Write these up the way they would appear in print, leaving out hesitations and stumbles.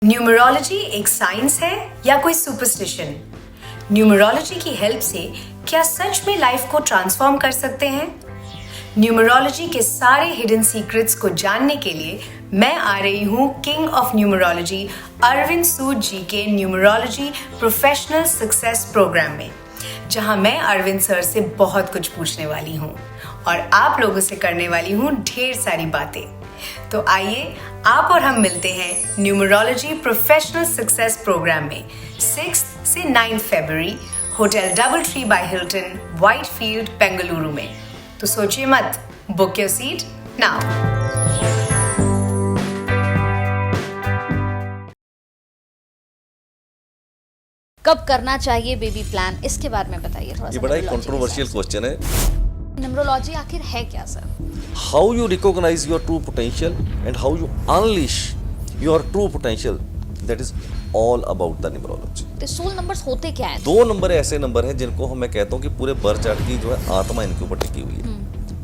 Numerology एक science है या कोई सुपरस्टिशन? न्यूमरोलॉजी की हेल्प से क्या सच में लाइफ को ट्रांसफॉर्म कर सकते हैं? न्यूमरोलॉजी के सारे हिडन सीक्रेट्स को जानने के लिए मैं आ रही हूँ किंग ऑफ न्यूमरोलॉजी अरविंद सूद जी के न्यूमरोलॉजी प्रोफेशनल सक्सेस प्रोग्राम में, जहां मैं अरविंद सर से बहुत कुछ पूछने वाली हूँ और आप लोगों से करने वाली हूँ ढेर सारी बातें। तो आइए आप और हम मिलते हैं न्यूमरोलॉजी प्रोफेशनल सक्सेस प्रोग्राम में 6 से 9 फरवरी hotel double tree by Hilton, Whitefield, Bengaluru में। तो सोचिए मत, बुक योर सीट नाउ। कब करना चाहिए बेबी प्लान, इसके बारे में बताइए थोड़ा सा। ये बड़ा एक कंट्रोवर्शियल क्वेश्चन है। न्यूमरोलॉजी आखिर है क्या sir? How you recognise your true potential and how you unleash your true potential, that is all about the numerology. तो सोल नंबर्स होते क्या हैं? 2 नंबर ऐसे नंबर हैं जिनको मैं कहता हूँ कि पूरे बर्थ चार्ट की जो है आत्मा इनके ऊपर टिकी हुई है।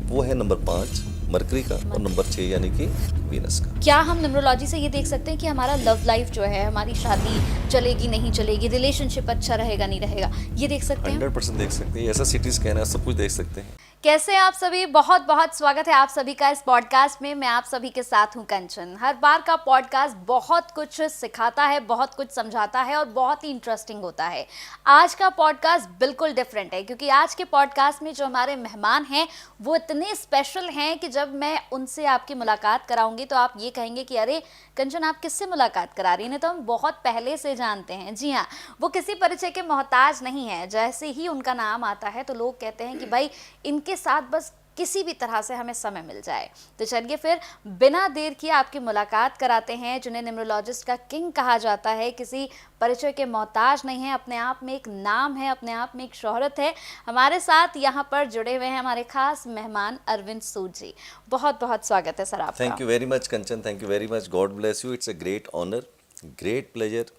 वो है नंबर 5 मरकरी का और नंबर 6 यानी कि वीनस का। क्या हम न्यूमरोलॉजी से ये देख सकते हैं कि हमारा लव लाइफ जो है, हमारी शादी चलेगी नहीं चलेगी, रिलेशनशिप अच्छा रहेगा नहीं रहेगा, ये देख सकते हैं? 100% देख सकते हैं। ऐसा सिटी स्कैन है, सब कुछ देख सकते हैं। कैसे आप सभी? बहुत बहुत स्वागत है आप सभी का इस पॉडकास्ट में। मैं आप सभी के साथ हूं कंचन। हर बार का पॉडकास्ट बहुत कुछ सिखाता है, बहुत कुछ समझाता है और बहुत ही इंटरेस्टिंग होता है। आज का पॉडकास्ट बिल्कुल डिफरेंट है क्योंकि आज के पॉडकास्ट में जो हमारे मेहमान हैं वो इतने स्पेशल हैं कि जब मैं उनसे आपकी मुलाकात कराऊंगी तो आप ये कहेंगे कि अरे कंचन, आप किससे मुलाकात करा रही हैं? इन्हें तो हम बहुत पहले से जानते हैं। जी हाँ, वो किसी परिचय के मोहताज नहीं है। जैसे ही उनका नाम आता है तो लोग कहते हैं कि भाई इनके साथ बस किसी भी तरह से हमें समय मिल जाए। तो चलिए फिर बिना देर किए आपकी मुलाकात कराते हैं, जिन्हें न्यूमरोलॉजिस्ट का किंग कहा जाता है, किसी परिचय के मोहताज नहीं है, अपने आप में एक नाम है, अपने आप में एक शोहरत है। हमारे साथ यहाँ पर जुड़े हुए हैं हमारे खास मेहमान अरविंद सूद जी। बहुत बहुत स्वागत है सर आपका। Thank you very much Kanchan, thank you very much. God bless you. It's a great honour, great pleasure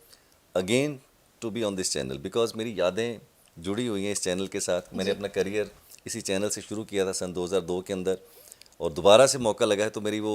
again to be on this channel, because मेरी यादें जुड़ी हुई हैं इस चैनल के साथ। मैंने अपना करियर इसी चैनल से शुरू किया था सन 2002 के अंदर, और दोबारा से मौका लगा है तो मेरी वो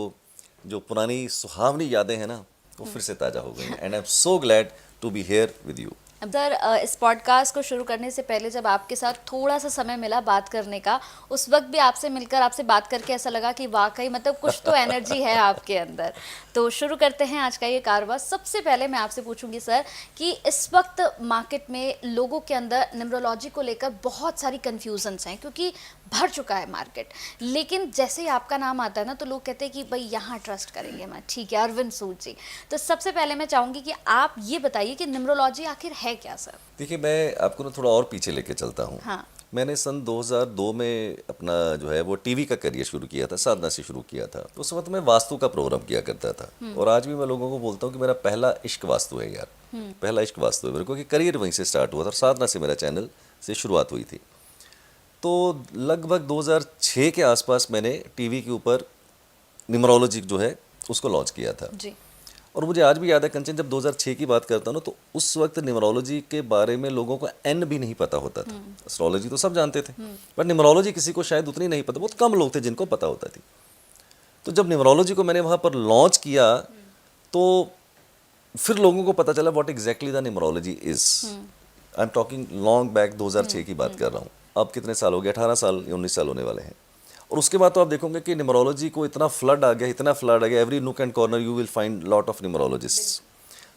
जो पुरानी सुहावनी यादें हैं ना, वो फिर से ताज़ा हो गई हैं। And I am so glad to be here with you. Sir, इस पॉडकास्ट को शुरू करने से पहले जब आपके साथ थोड़ा सा समय मिला बात करने का, उस वक्त भी आपसे मिलकर, आपसे बात करके ऐसा लगा कि वाकई मतलब कुछ तो एनर्जी है आपके अंदर। तो शुरू करते हैं आज का ये कारवा। सबसे पहले मैं आपसे पूछूंगी सर कि इस वक्त मार्केट में लोगों के अंदर न्यूमरोलॉजी को लेकर बहुत सारी कन्फ्यूजन्स हैं क्योंकि भर चुका है मार्केट। लेकिन जैसे ही आपका नाम आता है ना तो लोग कहते हैं कि भाई यहाँ ट्रस्ट करेंगे मैं। ठीक है, अरविंद सूद जी, तो सबसे पहले मैं चाहूँगी कि आप ये बताइए कि न्यूमरोलॉजी आखिर है क्या सर? देखिए, मैं आपको ना थोड़ा और पीछे लेके चलता हूँ। हाँ। मैंने सन 2002 में अपना जो है वो टीवी का करियर शुरू किया था, साधना से शुरू किया था। उस वक्त मैं वास्तु का प्रोग्राम किया करता था, और आज भी मैं लोगों को बोलता हूँ कि मेरा पहला इश्क वास्तु है यार। पहला इश्क वास्तु है मेरे को, कि करियर वहीं से स्टार्ट हुआ था और साधना से मेरा चैनल से शुरुआत हुई थी। तो लगभग 2006 के आसपास मैंने टीवी के ऊपर न्यूमरोलॉजी जो है उसको लॉन्च किया था जी। और मुझे आज भी याद है कंचन, जब 2006 की बात करता हूँ ना, तो उस वक्त न्यूमरोलॉजी के बारे में लोगों को एन भी नहीं पता होता था। एस्ट्रोलॉजी तो सब जानते थे, बट न्यूमरोलॉजी किसी को शायद उतनी नहीं पता, बहुत कम लोग थे जिनको पता होता थी। तो जब न्यूमरोलॉजी को मैंने वहाँ पर लॉन्च किया तो फिर लोगों को पता चला what exactly the numerology is. I am talking long back, 2006 की बात कर रहा हूँ। अब कितने साल हो गए? 18 साल या 19 साल होने वाले हैं। और उसके बाद तो आप देखोगे कि न्यूमरोलॉजी को इतना फ्लड आ गया, इतना फ्लड आ गया, every nook and corner you will find lot of numerologists.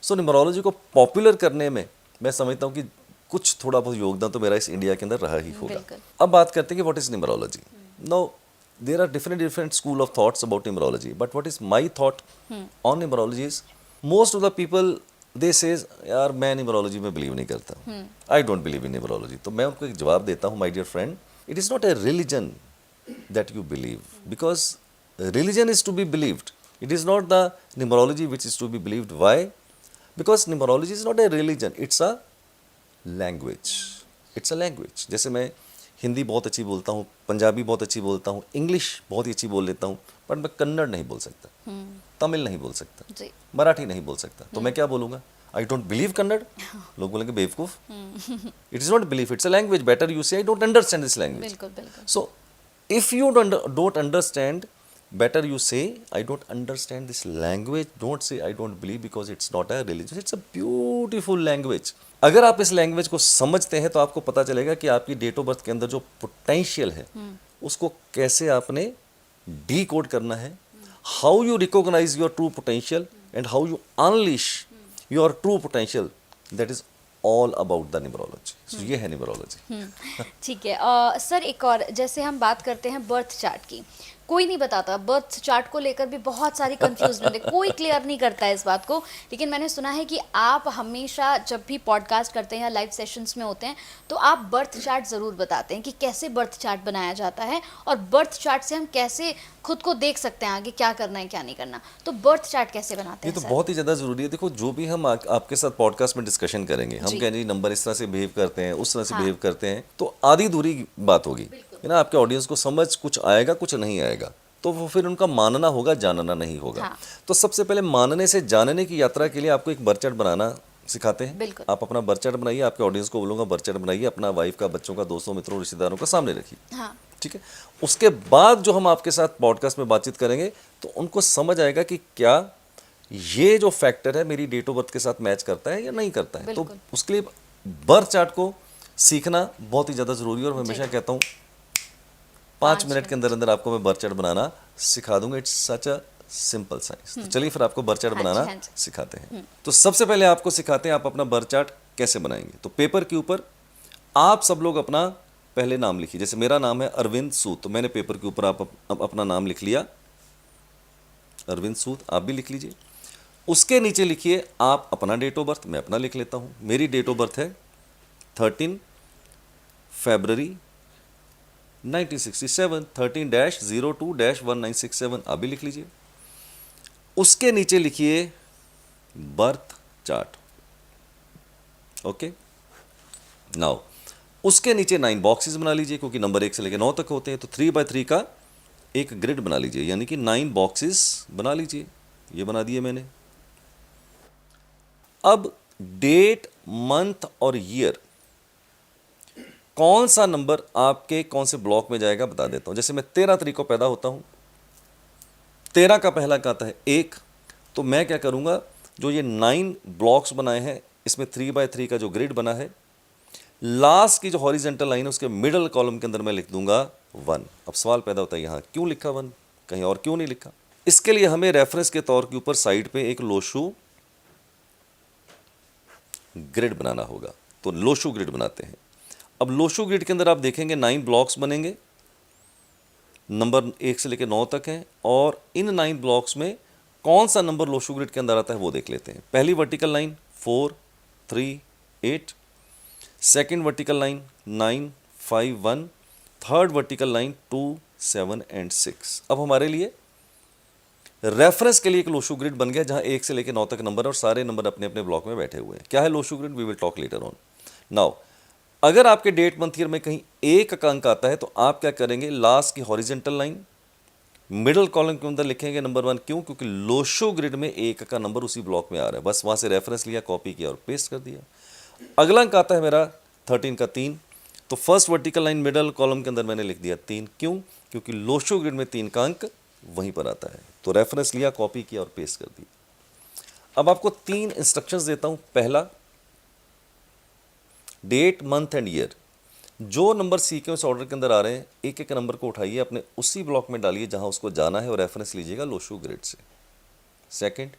So numerology को पॉपुलर करने में मैं समझता हूँ कि कुछ थोड़ा बहुत योगदान तो मेरा इस इंडिया के अंदर रहा ही होगा। अब बात करते हैं कि what is numerology. Now there are different school of thoughts about numerology, but what is my thought on numerology is, most of the people they says यार मैं न्यूमरोलॉजी में बिलीव नहीं करता, I don't believe in numerology. तो मैं उनको एक जवाब देता हूँ, my dear friend, it is not a religion that you believe, because religion is to be believed, it is not the numerology which is to be believed. Why? Because numerology is not a religion, it's a language, it's a language. जैसे मैं हिंदी बहुत अच्छी बोलता हूँ, पंजाबी बहुत अच्छी बोलता हूँ, इंग्लिश बहुत ही अच्छी बोल लेता हूँ, बट मैं कन्नड़ नहीं बोल सकता, तमिल नहीं बोल सकता, मराठी नहीं बोल सकता। तो मैं क्या बोलूँगा? I don't believe Kannada. लोग बोलेंगे बेवकूफ़। It is not believe, it's a language. Better you say I don't understand this language. So if you don't understand better you say I don't understand this language, don't say I don't believe, because it's not a religion, it's a beautiful language. अगर आप इस language को समझते हैं तो आपको पता चलेगा कि आपकी डेट ऑफ बर्थ के अंदर जो पोटेंशियल है उसको कैसे आपने डीकोड करना है, how you recognise your true potential and how you unleash your true potential, that is all about the numerology. ये है न्यूमरोलॉजी. ठीक है. सर एक और, जैसे हम बात करते हैं बर्थ चार्ट की, कोई नहीं बताता. बर्थ चार्ट को लेकर भी बहुत सारी कंफ्यूजन है, कोई क्लियर नहीं करता है इस बात को. लेकिन मैंने सुना है कि आप हमेशा जब भी पॉडकास्ट करते हैं या लाइव सेशंस में होते हैं तो आप बर्थ चार्ट ज़रूर बताते हैं कि कैसे बर्थ चार्ट बनाया जाता है और बर्थ चार्ट से हम कैसे खुद को देख सकते हैं आगे क्या करना है क्या नहीं करना. तो बर्थ चार्ट कैसे बनाते ये हैं तो सर? बहुत ही ज़्यादा ज़रूरी है. देखो, जो भी हम आपके साथ पॉडकास्ट में डिस्कशन करेंगे, हम कहेंगे नंबर इस तरह से बिहेव करते हैं, उस तरह से बिहेव करते हैं, तो आधी दूरी बात होगी, है ना. आपके ऑडियंस को समझ कुछ आएगा, कुछ नहीं आएगा, तो वो फिर उनका मानना होगा, जानना नहीं होगा. हाँ. तो सबसे पहले मानने से जानने की यात्रा के लिए आपको एक बर्थ चार्ट बनाना सिखाते हैं. बिल्कुल. आप अपना बर्थ चार्ट बनाइए, आपके ऑडियंस को बोलूँगा बर्थ चार्ट बनाइए, अपना वाइफ का, बच्चों का, दोस्तों, मित्रों, रिश्तेदारों का सामने रखिए. हाँ. ठीक है. उसके बाद जो हम आपके साथ पॉडकास्ट में बातचीत करेंगे तो उनको समझ आएगा कि क्या ये जो फैक्टर है मेरी डेट ऑफ बर्थ के साथ मैच करता है या नहीं करता है. तो उसके लिए बर्थ चार्ट को सीखना बहुत ही ज़्यादा ज़रूरी है. और मैं हमेशा कहता हूँ 5 मिनट के अंदर अंदर आपको मैं बर्थ चार्ट बनाना सिखा दूंगा. It's such a simple science. तो चलिए फिर आपको बर्थ चार्ट बनाना सिखाते हैं. तो सबसे पहले आपको सिखाते हैं आप अपना बर्थ चार्ट कैसे बनाएंगे. तो पेपर के ऊपर आप सब लोग अपना पहले नाम लिखिए. जैसे मेरा नाम है अरविंद सूद, तो मैंने पेपर के ऊपर आप अपना नाम लिख लिया, अरविंद सूद. आप भी लिख लीजिए. उसके नीचे लिखिए आप अपना डेट ऑफ बर्थ. मैं अपना लिख लेता हूँ. मेरी डेट ऑफ बर्थ है 13 फरवरी 1967, 13-02-1967. आप भी लिख लीजिए. उसके नीचे लिखिए बर्थ चार्ट. ओके. नाउ उसके नीचे 9 बॉक्सेस बना लीजिए, क्योंकि नंबर 1 से लेकर 9 तक होते हैं. तो 3x3 का एक ग्रिड बना लीजिए, यानी कि 9 बॉक्सेस बना लीजिए. ये बना दिए मैंने. अब डेट, मंथ और ईयर, कौन सा नंबर आपके कौन से ब्लॉक में जाएगा बता देता हूं. जैसे मैं 13 तारीख को पैदा होता हूं, 13 का पहला अंक आता है 1. तो मैं क्या करूंगा, जो ये 9 ब्लॉक्स बनाए हैं इसमें 3x3 का जो ग्रिड बना है, लास्ट की जो हॉरिजेंटल लाइन है उसके मिडल कॉलम के अंदर मैं लिख दूंगा 1. अब सवाल पैदा होता है यहाँ क्यों लिखा 1, कहीं और क्यों नहीं लिखा. इसके लिए हमें रेफरेंस के तौर के ऊपर साइड पे एक लोशू ग्रिड बनाना होगा. तो लोशू ग्रिड बनाते हैं. अब लोशू ग्रिड के अंदर आप देखेंगे 9 ब्लॉक्स बनेंगे, नंबर 1 से लेकर 9 तक हैं. और इन 9 ब्लॉक्स में कौन सा नंबर लोशू ग्रिड के अंदर आता है वो देख लेते हैं. पहली vertical line 4, 3, 8. Second vertical line 9, 5, 1. Third vertical line 2, 7 and 6. अब हमारे लिए रेफरेंस के लिए एक लोशू ग्रिड बन गया जहां 1 से लेकर 9 तक नंबर है और सारे नंबर अपने अपने ब्लॉक में बैठे हुए हैं. क्या है Lo Shu grid, we will talk later on. Now अगर आपके डेट मंथ ईयर में कहीं 1 का अंक आता है तो आप क्या करेंगे, लास्ट की हॉरिजेंटल लाइन मिडल कॉलम के अंदर लिखेंगे नंबर 1. क्यों, क्योंकि लोशो ग्रिड में 1 का नंबर उसी ब्लॉक में आ रहा है. बस वहां से रेफरेंस लिया, कॉपी किया और पेस्ट कर दिया. अगला अंक आता है मेरा 13 का 3. तो first vertical line middle column के अंदर मैंने लिख दिया 3. क्यों, क्योंकि लोशो ग्रिड में 3 का अंक वहीं पर आता है. तो रेफरेंस लिया, कॉपी किया और पेस्ट कर दिया. अब आपको 3 इंस्ट्रक्शंस देता हूं. पहला, डेट, मंथ एंड ईयर, जो नंबर सीक्वेंस ऑर्डर के अंदर आ रहे हैं एक एक नंबर को उठाइए, अपने उसी ब्लॉक में डालिए जहां उसको जाना है और रेफरेंस लीजिएगा लोशू ग्रिड से. सेकंड,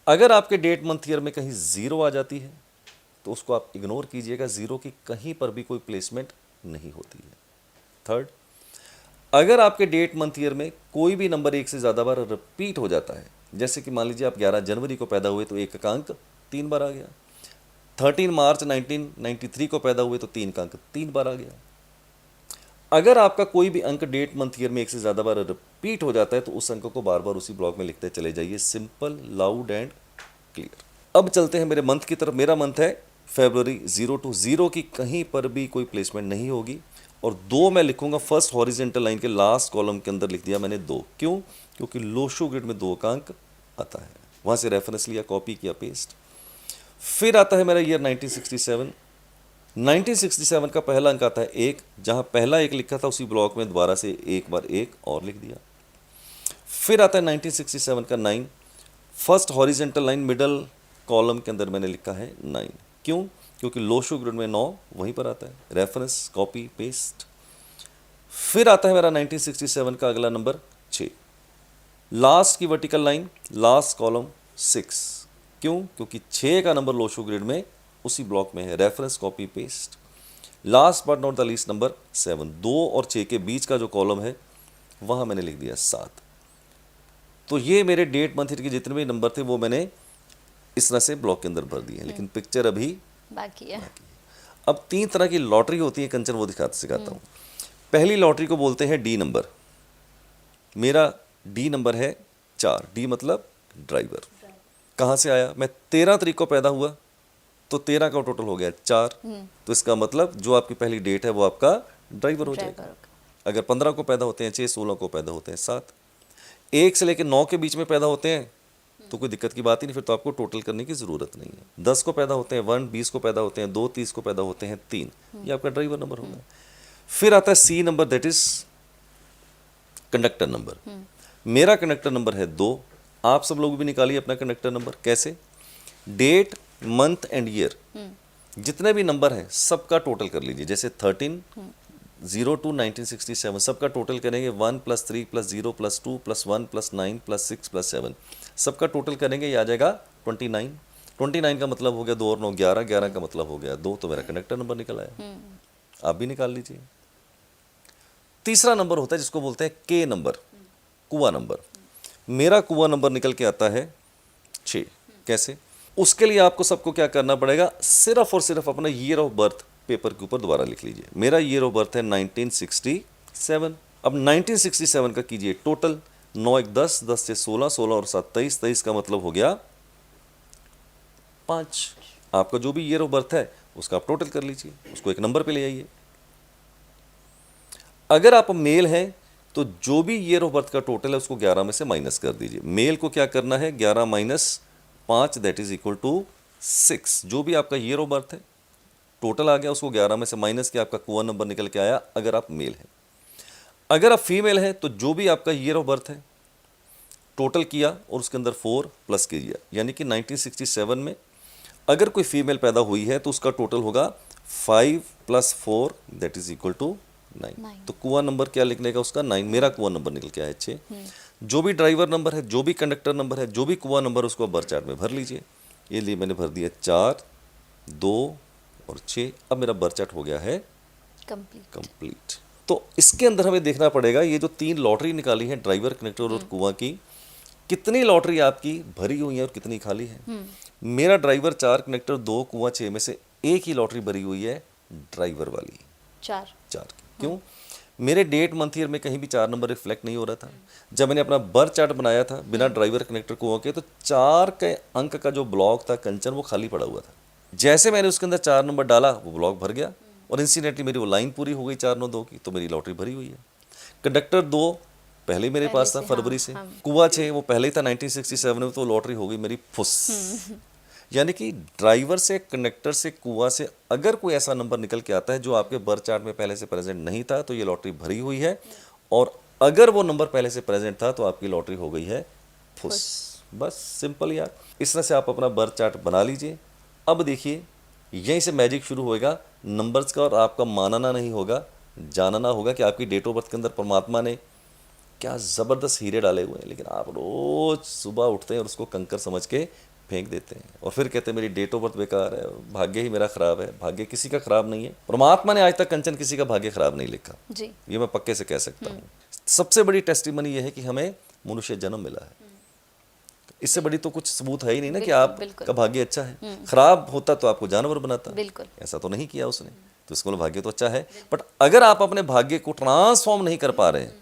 अगर आपके डेट मंथ ईयर में कहीं 0 आ जाती है तो उसको आप इग्नोर कीजिएगा. 0 की कहीं पर भी कोई प्लेसमेंट नहीं होती है. थर्ड, अगर आपके डेट मंथ ईयर में कोई भी नंबर 1 से ज़्यादा बार रिपीट हो जाता है, जैसे कि मान लीजिए आप 11 जनवरी को पैदा हुए तो 1 का अंक 3 बार आ गया. 13 मार्च 1993 को पैदा हुए तो 3 का अंक 3 बार आ गया. अगर आपका कोई भी अंक डेट मंथ ईयर में 1 से ज़्यादा बार रिपीट हो जाता है तो उस अंक को बार बार उसी ब्लॉक में लिखते चले जाइए. Simple, loud and clear. अब चलते हैं मेरे मंथ की तरफ. मेरा मंथ है फरवरी. 0 to 0 की कहीं पर भी कोई प्लेसमेंट नहीं होगी. और 2 मैं लिखूंगा फर्स्ट हॉरिजेंटल लाइन के लास्ट कॉलम के अंदर लिख दिया मैंने 2. क्यों, क्योंकि लोशो ग्रिड में 2 का अंक आता है. वहाँ से रेफरेंस लिया, कॉपी किया, पेस्ट. फिर आता है मेरा ईयर 1967. 1967 का पहला अंक आता है 1. जहाँ पहला 1 लिखा था उसी ब्लॉक में दोबारा से एक बार 1 और लिख दिया. फिर आता है 1967 का 9, first horizontal line middle column के अंदर मैंने लिखा है 9। क्यों? क्योंकि लो शो ग्रिड में 9 वहीं पर आता है, रेफरेंस कॉपी पेस्ट। फिर आता है मेरा 1967 का अगला नंबर 6, लास्ट की वर्टिकल लाइन लास्ट कॉलम 6। क्यों? क्योंकि 6 का नंबर लो शो ग्रिड में उसी ब्लॉक में है, reference copy paste. Last but not the least number 7, 2 और 6 के बीच का जो कॉलम है वहां मैंने लिख दिया 7। तो ये मेरे डेट मंथ ईयर के जितने भी नंबर थे वो मैंने इस तरह से ब्लॉक के अंदर भर दिए, लेकिन पिक्चर अभी बाकी है। अब 3 तरह की लॉटरी होती है कंचन, वो सिखाता हूँ। पहली लॉटरी को बोलते हैं डी नंबर। मेरा डी नंबर है 4, डी मतलब ड्राइवर। कहाँ से आया? मैं 13 तारीख को पैदा हुआ तो 13 का टोटल हो गया 4, तो इसका मतलब जो आपकी पहली डेट है वो आपका ड्राइवर हो जाएगा। अगर 15 को पैदा होते हैं 6, 16 को पैदा होते हैं 7, 1 से लेकर 9 के बीच में पैदा होते हैं तो कोई दिक्कत की बात ही नहीं, फिर तो आपको टोटल करने की ज़रूरत नहीं है। 10 को पैदा होते हैं 1, 20 को पैदा होते हैं 2, 30 को पैदा होते हैं 3, ये आपका ड्राइवर नंबर होगा। फिर आता है C number, that is conductor number. मेरा कंडक्टर नंबर है 2। आप सब लोग भी निकालिए अपना कंडक्टर नंबर। कैसे? डेट मंथ एंड ईयर जितने भी नंबर हैं सबका टोटल कर लीजिए। जैसे 13 0 to 1967 सबका टोटल करेंगे 1 + 3 + 0 + 2 + 1 + 9 + 6 + 7 सबका टोटल करेंगे, ये आ जाएगा 29। 29 का मतलब हो गया 2 और 9 11, 11 का मतलब हो गया 2, तो मेरा कंडक्टर नंबर निकल आया। आप भी निकाल लीजिए। तीसरा नंबर होता है जिसको बोलते हैं के नंबर, कुआं नंबर। मेरा कुआं नंबर निकल के आता है 6। कैसे? उसके लिए आपको सबको क्या करना पड़ेगा? सिर्फ और सिर्फ अपना ईयर ऑफ बर्थ पेपर के ऊपर दोबारा लिख लीजिए। मेरा ईयर ऑफ बर्थ है 1967। अब 1967 का कीजिए टोटल, 9 1 10, 10 से 16, 16 और 7 23, 23 का मतलब हो गया 5। आपका जो भी ईयर ऑफ बर्थ है उसका आप टोटल कर लीजिए, उसको एक नंबर पे ले आइए। अगर आप मेल हैं तो जो भी ईयर ऑफ बर्थ का टोटल है उसको 11 में से माइनस कर दीजिए। मेल को क्या करना है? 11 - 5 दैट इज इक्वल टू 6। जो भी आपका ईयर ऑफ बर्थ है टोटल आ गया, उसको 11 में से माइनस किया, आपका कुआं नंबर निकल के आया, अगर आप मेल हैं। अगर आप फीमेल हैं तो जो भी आपका ईयर ऑफ बर्थ है टोटल किया और उसके अंदर 4 प्लस कीजिए, यानी कि 1967 में अगर कोई फीमेल पैदा हुई है तो उसका टोटल होगा 5 + 4 दैट इज इक्वल टू 9। तो कुआं नंबर क्या लिखने का उसका? 9। मेरा कुआं नंबर निकल के आया 6। जो भी ड्राइवर नंबर है, जो भी कंडक्टर नंबर है, जो भी कुआं नंबर है, उसको बर्थ चार्ट में भर लीजिए। ये लिए मैंने भर दिया 4, 2 और 6। अब मेरा बर्थ चार्ट हो गया है कंप्लीट। तो इसके अंदर हमें देखना पड़ेगा ये जो 3 लॉटरी निकाली है, ड्राइवर, कनेक्टर और कुआं की, कितनी लॉटरी आपकी भरी हुई है और कितनी खाली है। मेरा ड्राइवर 4, कनेक्टर 2, कुआं 6 में से एक ही लॉटरी भरी हुई है, ड्राइवर वाली 4 की। क्यों? मेरे डेट मंथ ईयर में कहीं भी 4 नंबर रिफ्लेक्ट नहीं हो रहा था। जब मैंने अपना बर्थ चार्ट बनाया था बिना ड्राइवर, कनेक्टर, कुआं के, तो 4 के अंक का जो ब्लॉक था कंचन, वो खाली पड़ा हुआ था। जैसे मैंने उसके अंदर 4 नंबर डाला वो ब्लॉक भर गया और इंसिडेंटली मेरी वो लाइन पूरी हो गई 4 9 2 की, तो मेरी लॉटरी भरी हुई है। कंडक्टर 2 पहले मेरे पास था फरवरी से, कुआं 6 वो पहले ही था 1967 में, तो लॉटरी हो गई मेरी फुस। यानी कि ड्राइवर से, कंडक्टर से, कुआं से अगर कोई ऐसा नंबर निकल के आता है जो आपके बर्थ चार्ट में पहले से प्रेजेंट नहीं था तो ये लॉटरी भरी हुई है, और अगर वो नंबर पहले से प्रेजेंट था तो आपकी लॉटरी हो गई है फुस। बस सिंपल यार। इस तरह से आप अपना बर्थ चार्ट बना लीजिए। अब देखिए यहीं से मैजिक शुरू होएगा नंबर्स का, और आपका मानना नहीं होगा, जानना होगा कि आपकी डेट ऑफ बर्थ के अंदर परमात्मा ने क्या ज़बरदस्त हीरे डाले हुए हैं, लेकिन आप रोज़ सुबह उठते हैं और उसको कंकर समझ के फेंक देते हैं और फिर कहते हैं मेरी डेट ऑफ बर्थ बेकार है, भाग्य ही मेरा खराब है। भाग्य किसी का खराब नहीं है। परमात्मा ने आज तक कंचन किसी का भाग्य खराब नहीं लिखा जी। ये मैं पक्के से कह सकता हूँ। सबसे बड़ी टेस्टिमनी ये है कि हमें मनुष्य जन्म मिला है। इससे बड़ी तो कुछ सबूत है ही नहीं ना कि आपका भाग्य अच्छा है। खराब होता तो आपको जानवर बनाता, ऐसा तो नहीं किया उसने, तो इसको भाग्य तो अच्छा है। बट अगर आप अपने भाग्य को ट्रांसफॉर्म नहीं कर पा रहे हैं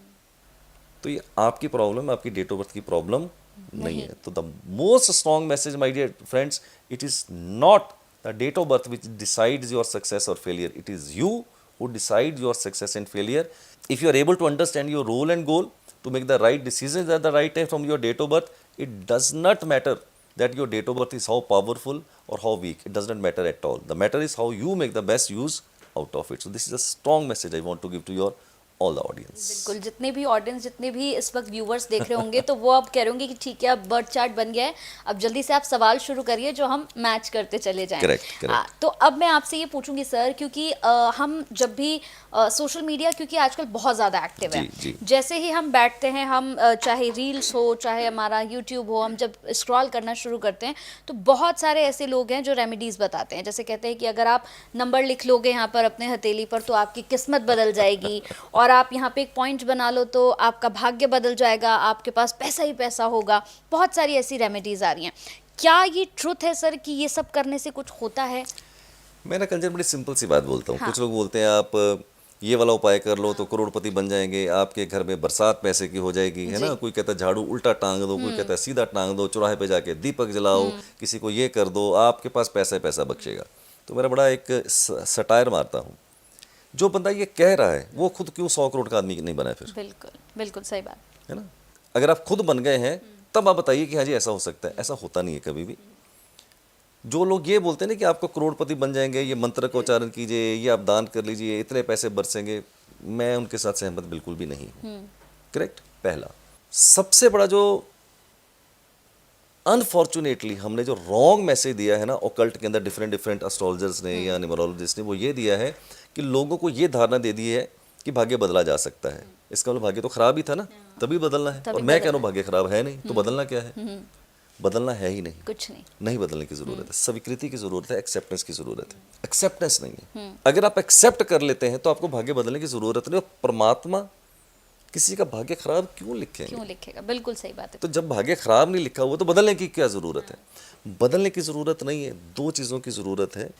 तो ये आपकी प्रॉब्लम, आपकी डेट ऑफ बर्थ की प्रॉब्लम नहीं है। तो the most strong message my dear friends, it is not the date of birth which decides your success और failure, it is you who decide your success and failure. If you are able to understand your role and goal to make the right decisions at the right time from your date of birth, it does not matter that your date of birth is how powerful or how weak. It does not matter at all. The matter is how you make the best use out of it. So this is a strong message I want to give to your all the audience. बिल्कुल, जितने भी audience, जितने भी इस वक्त viewers देख रहे होंगे तो वो अब कह रहे होंगे कि ठीक है अब बर्थ चार्ट बन गया है, अब जल्दी से आप सवाल शुरू करिए जो हम मैच करते चले जाएं। Correct. तो अब मैं आपसे ये पूछूंगी सर, क्योंकि हम जब भी सोशल मीडिया क्योंकि आजकल बहुत ज़्यादा एक्टिव है, जी। जैसे ही हम बैठते हैं, हम चाहे रील्स हो चाहे हमारा यूट्यूब हो, हम जब स्क्रॉल करना शुरू करते हैं तो बहुत सारे ऐसे लोग हैं जो रेमेडीज़ बताते हैं। जैसे कहते हैं कि अगर आप नंबर लिख लोगे यहाँ पर अपने हथेली पर तो आपकी किस्मत बदल जाएगी, और आप यहाँ पे एक पॉइंट बना लो तो आपका भाग्य बदल जाएगा, आपके पास पैसा ही पैसा होगा। बहुत सारी ऐसी रेमेडीज़ आ रही हैं। क्या ये ट्रुथ है सर कि ये सब करने से कुछ होता है? मैं ना कंचन बड़ी सिंपल सी बात बोलता हूँ। हाँ। कुछ लोग बोलते हैं आप ये वाला उपाय कर लो तो करोड़पति बन जाएंगे, आपके घर में बरसात पैसे की हो जाएगी, है ना। कोई कहता है झाड़ू उल्टा टांग दो, कोई कहता है सीधा टांग दो, चौराहे पे जाके दीपक जलाओ, किसी को ये कर दो, आपके पास पैसा ही पैसा बख्शेगा। तो मेरा बड़ा एक सटायर मारता हूँ, जो बंदा ये कह रहा है वो खुद क्यों 100 करोड़ का आदमी नहीं बना है फिर? बिल्कुल बिल्कुल सही बात है ना। अगर आप खुद बन गए हैं तब आप बताइए कि हाँ जी ऐसा हो सकता है। ऐसा होता नहीं है कभी भी। जो लोग ये बोलते हैं ना कि आपको करोड़पति बन जाएंगे, ये मंत्र का उच्चारण कीजिए, ये आप दान कर लीजिए, इतने पैसे बरसेंगे, मैं उनके साथ सहमत बिल्कुल भी नहीं हूँ। करेक्ट। पहला सबसे बड़ा जो अनफॉर्चुनेटली हमने जो रॉन्ग मैसेज दिया है ना ऑकल्ट के अंदर, डिफरेंट एस्ट्रोलॉजर्स ने या न्यूमरोलॉजिस्ट ने, वो ये दिया है कि लोगों को ये धारणा दे दी है कि भाग्य बदला जा सकता है। इसका मतलब भाग्य तो खराब ही था ना, तभी बदलना है। और मैं कह रहा हूँ भाग्य खराब है नहीं, तो बदलना क्या है? बदलना है ही नहीं, कुछ नहीं। नहीं बदलने की जरूरत है। स्वीकृति की जरूरत है, एक्सेप्टेंस की जरूरत है। एक्सेप्टेंस नहीं है। अगर आप एक्सेप्ट कर लेते हैं तो आपको भाग्य बदलने की जरूरत नहीं। और परमात्मा किसी का भाग्य खराब क्यों लिखेंगे? क्यों लिखेगा? बिल्कुल सही बात है। तो जब भाग्य खराब नहीं लिखा हुआ तो बदलने की क्या जरूरत है? बदलने की जरूरत नहीं है। दो चीजों की जरूरत है।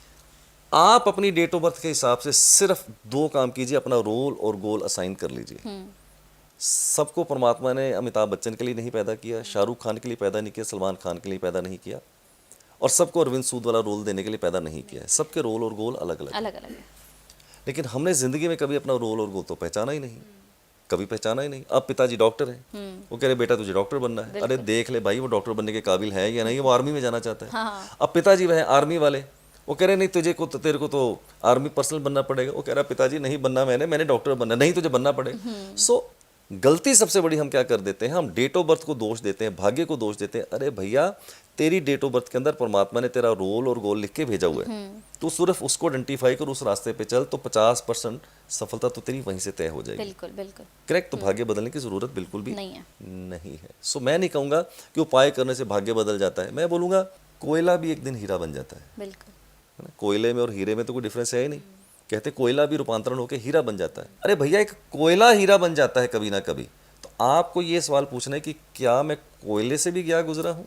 आप अपनी डेट ऑफ बर्थ के हिसाब से सिर्फ 2 काम कीजिए, अपना रोल और गोल असाइन कर लीजिए। सबको परमात्मा ने अमिताभ बच्चन के लिए नहीं पैदा किया, शाहरुख खान के लिए पैदा नहीं किया, सलमान खान के लिए पैदा नहीं किया, और सबको अरविंद सूद वाला रोल देने के लिए पैदा नहीं किया है। सबके रोल और गोल अलग अलग अलग अलग है। लेकिन हमने जिंदगी में कभी अपना रोल और गोल तो पहचाना ही नहीं, कभी पहचाना ही नहीं। अब पिताजी डॉक्टर हैं, वो कह रहे बेटा तुझे डॉक्टर बनना है। अरे देख ले भाई वो डॉक्टर बनने के काबिल है या नहीं, वो आर्मी में जाना चाहता है। हाँ। अब पिताजी वह आर्मी वाले, वो कह रहे नहीं तेरे को तो आर्मी पर्सनल बनना पड़ेगा। वो कह रहा पिताजी नहीं बनना, मैंने डॉक्टर बनना। नहीं तुझे बनना पड़ेगा। सो गलती सबसे बड़ी हम क्या कर देते हैं, हम डेट ऑफ बर्थ को दोष देते हैं, भाग्य को दोष देते हैं। अरे भैया तेरी डेट ऑफ बर्थ के अंदर परमात्मा ने तेरा रोल और गोल लिख के भेजा हुआ है, तो सिर्फ उसको आइडेंटिफाई कर, उस रास्ते पे चल, तो 50% सफलता तो तेरी वहीं से तय हो जाएगी। बिल्कुल बिल्कुल करेक्ट। तो भाग्य बदलने की जरूरत बिल्कुल भी नहीं है। नहीं है। सो मैं नहीं कहूंगा कि उपाय करने से भाग्य बदल जाता है। मैं बोलूंगा कोयला भी एक दिन हीरा बन जाता है। बिल्कुल। है ना। कोयले में और हीरे में तो कोई डिफरेंस है ही नहीं। कहते कोयला भी रूपांतरण होकर हीरा बन जाता है। अरे भैया एक कोयला हीरा बन जाता है कभी ना कभी। तो आपको ये सवाल पूछना है कि क्या मैं कोयले से भी गया गुजरा हूँ?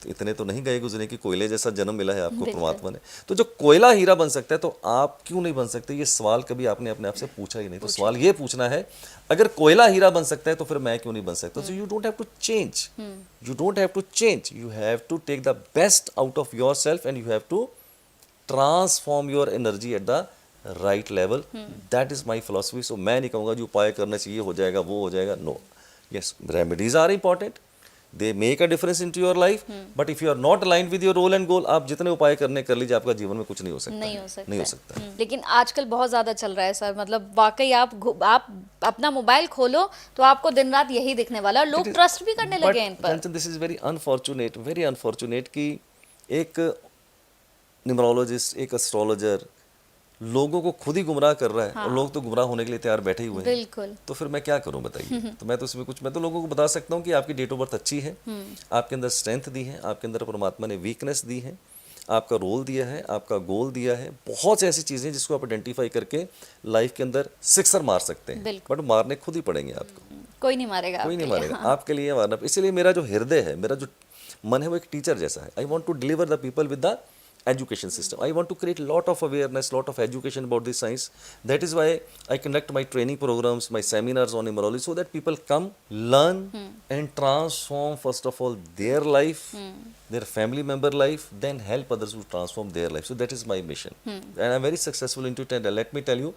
इतने तो नहीं गए गुजरे कि कोयले जैसा जन्म मिला है आपको परमात्मा ने। तो जो कोयला हीरा बन सकता है तो आप क्यों नहीं बन सकते? ये सवाल कभी आपने अपने आप से पूछा ही नहीं। तो सवाल ये पूछना है, अगर कोयला हीरा बन सकता है तो फिर मैं क्यों नहीं बन सकता? So you don't have to change, you don't have to change, you have to take the best out of yourself and you have to transform your energy at the right level. That is my philosophy. So मैं नहीं कहूँगा जो उपाय करने से ये हो जाएगा वो हो जाएगा। No, yes, remedies are important, they make a difference in to your life, but if you are not aligned with your role and goal, आप जितने उपाय करने कर लीजिए, आपका जीवन में कुछ नहीं हो सकता। नहीं हो सकता। लेकिन आजकल बहुत ज्यादा चल रहा है सर, मतलब वाकई आप अपना मोबाइल खोलो तो आपको दिन रात यही दिखने वाला है। लोग ट्रस्ट भी करने लगे हैं इन पर। दिस इज वेरी अनफॉर्चुनेट कि एक न्यूमरोलॉजिस्ट, एक एस्ट्रोलॉजर लोगों को खुद ही गुमराह कर रहा है। और लोग तो गुमराह होने के लिए तैयार बैठे ही हुए हैं। बिल्कुल। तो फिर मैं क्या करूं बताइए? तो मैं तो इसमें मैं तो लोगों को बता सकता हूं कि आपकी डेट ऑफ बर्थ अच्छी है, आपके अंदर स्ट्रेंथ दी है, आपके अंदर परमात्मा ने वीकनेस दी है, आपका रोल दिया है, आपका गोल दिया है। बहुत सी ऐसी चीजें जिसको आप आइडेंटिफाई करके लाइफ के अंदर सिक्सर मार सकते हैं, बट मारने खुद ही पड़ेंगे आपको। कोई नहीं मारेगा, कोई नहीं मारेगा आपके लिए मारना। इसलिए मेरा जो हृदय है, मेरा जो मन है, वो एक टीचर जैसा है। I want to deliver the people with the education system. I want to create lot of awareness, lot of education about this science. That is why I conduct my training programs, my seminars on numerology, so that people come, learn and transform first of all their life, their family member life, then help others to transform their life. So that is my mission. And I'm very successful into it. And let me tell you,